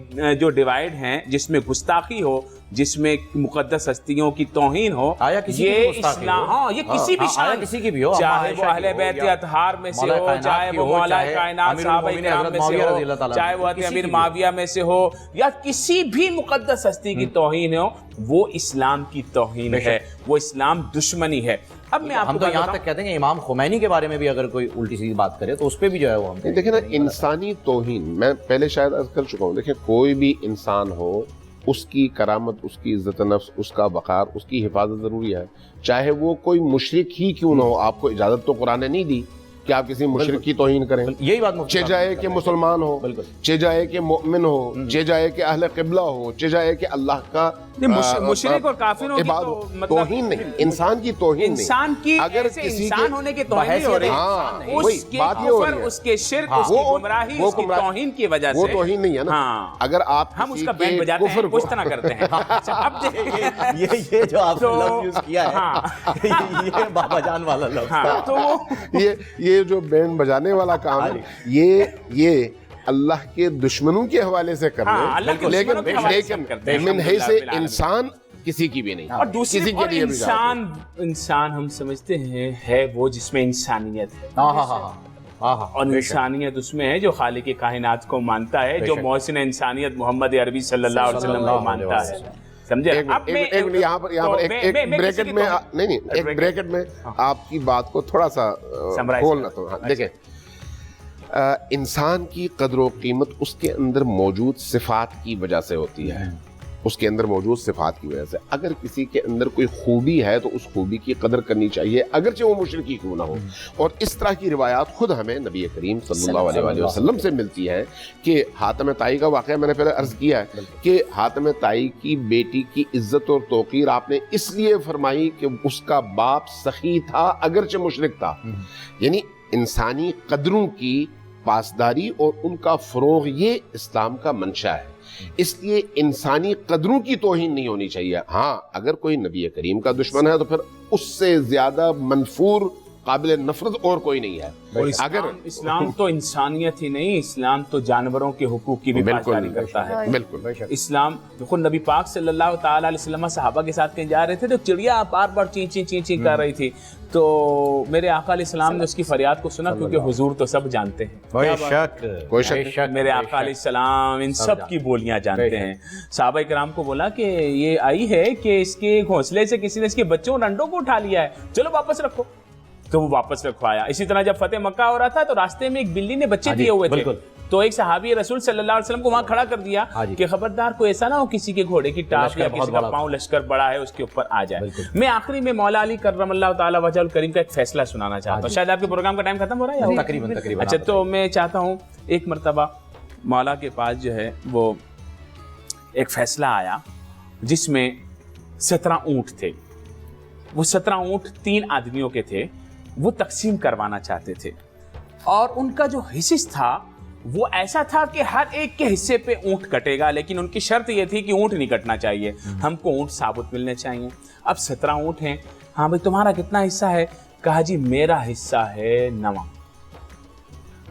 جو ڈیوائیڈ ہیں، جس میں گستاخی ہو، جس میں مقدس ہستیوں کی توہین ہو، یہ اسلام، ہاں یہ کسی بھی شان، کسی کی بھی ہو، چاہے وہ اہل بیت اطہار میں سے ہو، چاہے وہ مولا کائنات صحابہ کرام میں سے ہو، چاہے وہ امیر معاویہ میں سے ہو، یا کسی بھی مقدس ہستی کی توہین ہو، وہ اسلام کی توہین ہے، وہ اسلام دشمنی ہے۔ اب میں ہم تو یہاں تک کہتے ہیں کہ امام خمینی کے بارے میں بھی اگر کوئی الٹی سیدھی بات کرے تو اس پہ بھی جو ہے وہ ہم دیکھیں نا، انسانی توہین، میں پہلے شاید عرض کر چکا ہوں، دیکھیں کوئی بھی انسان ہو، اس کی کرامت، اس کی عزت نفس، اس کا وقار، اس کی حفاظت ضروری ہے، چاہے وہ کوئی مشرک ہی کیوں نہ ہو۔ آپ کو اجازت تو قرآن نے نہیں دی کہ آپ کسی مشرک کی توہین کریں، یہی بات چہ جائے کہ مسلمان ہو، چہ جائے کہ مؤمن ہو، چہ جائے کہ اہل قبلہ ہو، چہ جائے کہ اللہ کا مشرک اور کافروں کی توہین نہیں، انسان کی توہین نہیں، انسان کی اگر ایسے کسی انسان ہونے کے توہین نہیں ہو رہی، اس کے کفر، اس کے شرک، اس کی گمراہی، اس کی توہین کی وجہ سے وہ توہین نہیں ہے نا۔ اگر آپ ہم اس کا بینڈ بجاتے ہیں، کچھ طرح کرتے ہیں۔ اب یہ جو آپ نے لفظ یوز کیا ہے، یہ بابا جان والا لفظ، تو یہ جو بینڈ بجانے والا کام ہے، یہ اللہ کے دشمنوں کے حوالے سے کر رہے ہیں، لیکن من حیث انسان کسی کی بھی نہیں، اور دوسری انسان ہم سمجھتے ہیں ہے وہ جس میں انسانیت ہے، اور انسانیت اس میں ہے جو خالق کائنات کو مانتا ہے، جو محسن انسانیت محمد عربی صلی اللہ علیہ وسلم کو مانتا ہے۔ سمجھے؟ یہاں پر ایک بریکٹ میں آپ کی بات کو تھوڑا سا کھولنا تو دیکھیں، انسان کی قدر و قیمت اس کے اندر موجود صفات کی وجہ سے ہوتی ہے، اس کے اندر موجود صفات کی وجہ سے۔ اگر کسی کے اندر کوئی خوبی ہے تو اس خوبی کی قدر کرنی چاہیے، اگرچہ وہ مشرکی کیوں نہ ہو۔ اور اس طرح کی روایات خود ہمیں نبی کریم صلی اللہ علیہ وسلم سے ملتی ہے کہ حاتم طائی کا واقعہ میں نے پہلے عرض کیا ہے کہ حاتم طائی کی بیٹی کی عزت اور توقیر آپ نے اس لیے فرمائی کہ اس کا باپ سخی تھا، اگرچہ مشرک تھا۔ یعنی انسانی قدروں کی پاسداری اور ان کا فروغ، یہ اسلام کا منشا ہے۔ اس لیے انسانی قدروں کی توہین نہیں ہونی چاہیے۔ ہاں اگر کوئی نبی کریم کا دشمن ہے تو پھر اس سے زیادہ منفور، قابل نفرت اور کوئی نہیں ہے۔ اگر اسلام تو انسانیت ہی نہیں، اسلام تو جانوروں کے حقوق کی بھی پاسداری کرتا ہے۔ بالکل اسلام خود نبی پاک صلی اللہ تعالی علیہ وسلم صحابہ کے ساتھ کہیں جا رہے تھے تو چڑیا بار بار چین چین چین چین کر رہی تھی، تو میرے آقا علیہ السلام نے اس کی فریاد کو سنا، کیونکہ حضور تو سب جانتے ہیں، کوئی شک، میرے آقا علیہ السلام ان سب کی بولیاں جانتے ہیں۔ صحابہ کرام کو بولا کہ یہ آئی ہے کہ اس کے گھونسلے سے کسی نے اس کے بچوں اور انڈوں کو اٹھا لیا ہے، چلو واپس رکھو، تو وہ واپس رکھوایا۔ اسی طرح جب فتح مکہ ہو رہا تھا تو راستے میں ایک بلی نے بچے دیے ہوئے تھے، تو ایک صحابی رسول صلی اللہ علیہ وسلم کو وہاں کھڑا کر دیا کہ خبردار کوئی ایسا نہ ہو کسی کے گھوڑے کی ٹاپ یا کسی کا پاؤں لشکر بڑا ہے اس کے اوپر آ جائے۔ میں آخری میں مولا علی کرم اللہ تعالی وجہ الکریم کا ایک فیصلہ سنانا چاہتا ہوں۔ شاید آپ کے پروگرام کا ٹائم ختم ہو رہا ہے تقریباً۔ اچھا، تو میں چاہتا ہوں، ایک مرتبہ مولا کے پاس جو ہے وہ ایک فیصلہ آیا جس میں 17 اونٹ تھے، وہ 17 اونٹ 3 آدمیوں کے تھے، وہ تقسیم کروانا چاہتے تھے، اور ان کا جو حصص تھا وہ ایسا تھا کہ ہر ایک کے حصے پہ اونٹ کٹے گا، لیکن ان کی شرط یہ تھی کہ اونٹ نہیں کٹنا چاہیے، ہم کو اونٹ ثابت ملنے چاہیے۔ اب 17 اونٹ ہیں، ہاں بھائی تمہارا کتنا حصہ ہے؟ کہا جی میرا حصہ ہے 9۔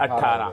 18।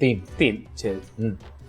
3 6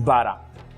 12।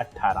18।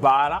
12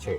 6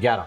11।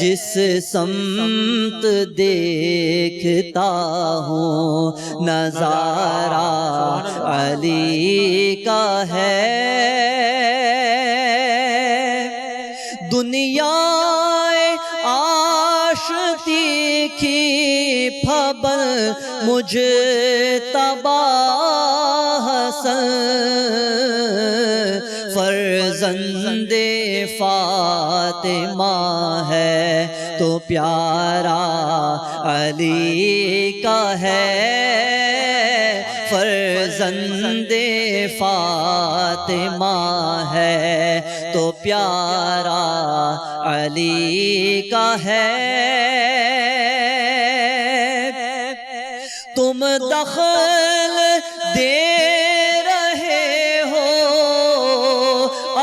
جس سمت دیکھتا ہوں نظارہ علی کا ہے. دنیا عاشقی کی پھبل مجتبی حسن فرزند فاطمہ ہے تو پیارا علی کا ہے. فرزند فاطمہ ہے تو پیارا علی کا ہے. تم دخل دے رہے ہو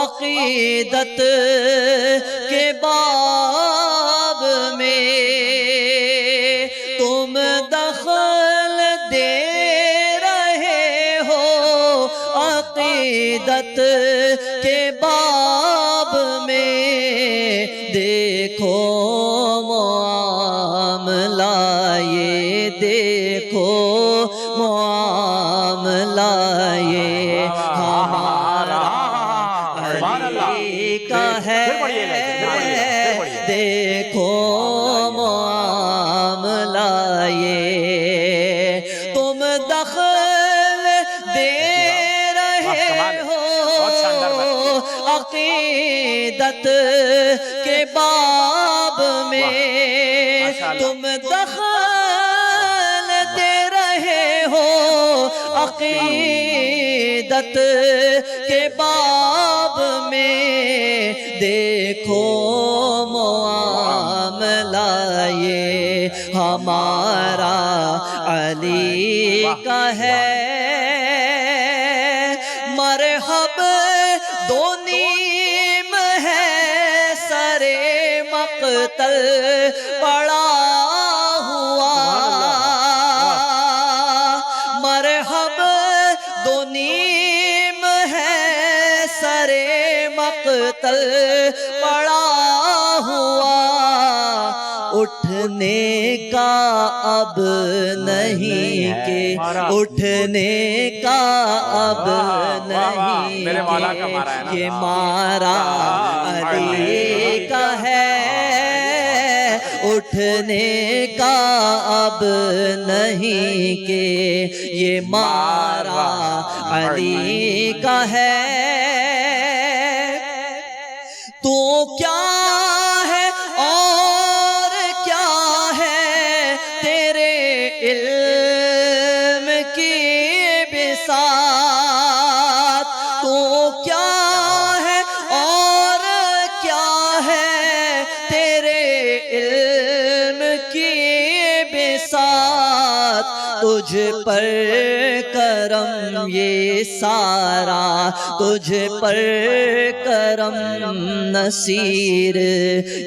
عقیدت کے باب میں. تم دخل دے رہے ہو عقیدت کے باب میں. دیکھو معاملہ یہ دیکھو معاملہ یہ ہمارا علی کا ہے. دیکھو معاملہ یہ تم دخل دے رہے ہو عقیدت کے باب میں. تم دخل دے رہے ہو عقیدت کے باب میں. دیکھو معاملہ یہ ہمارا علی کا ہے. مرحب دو نیم ہے سر مقتل پڑا ہوا. مرحب دو نیم ہے سر مقتل پڑا ہوا. اٹھنے کا اب نہیں کہ اٹھنے کا اب نہیں کہ یہ مارا علی کا ہے. اٹھنے کا اب نہیں کہ یہ مارا علی کا ہے. تو کیا ہے اور کیا ہے تیرے علم کی بساط. تو کیا ہے اور کیا ہے تیرے علم کی بساط. تجھ پر کرم یہ سارا تجھ پر کرم نصیر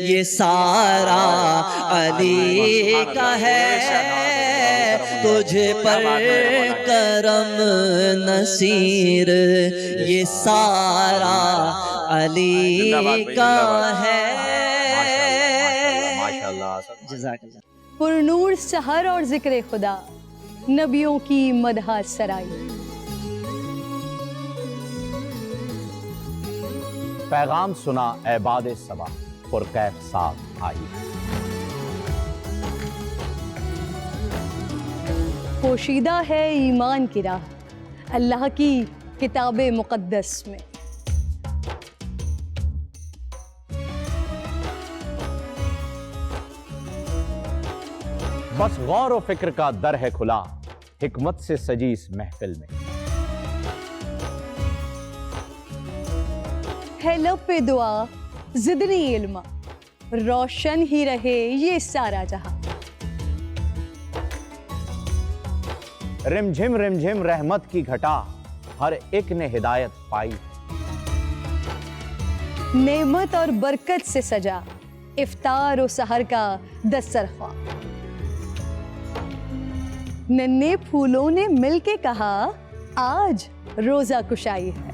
یہ سارا علی کا ہے. تجھ پر کرم نصیر یہ سارا علی کا ہے. جزاک اللہ. پرنور سحر اور ذکر خدا نبیوں کی مدح سرائی. پیغام سنا اے باد صبا پرکیف صاحب آئی. پوشیدہ ہے ایمان کی راہ اللہ کی کتاب مقدس میں. بس غور و فکر کا در ہے کھلا حکمت سے سجی اس محفل میں. ہے لب پہ دعا زدنی علم روشن ہی رہے یہ سارا جہاں. رم جھم رحمت کی گھٹا ہر ایک نے ہدایت پائی. نعمت اور برکت سے سجا افطار و سحر کا دسترخوان. ننے پھولوں نے مل کے کہا آج روزہ کشائی ہے.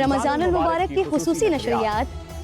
رمضان المبارک کی خصوصی نشریات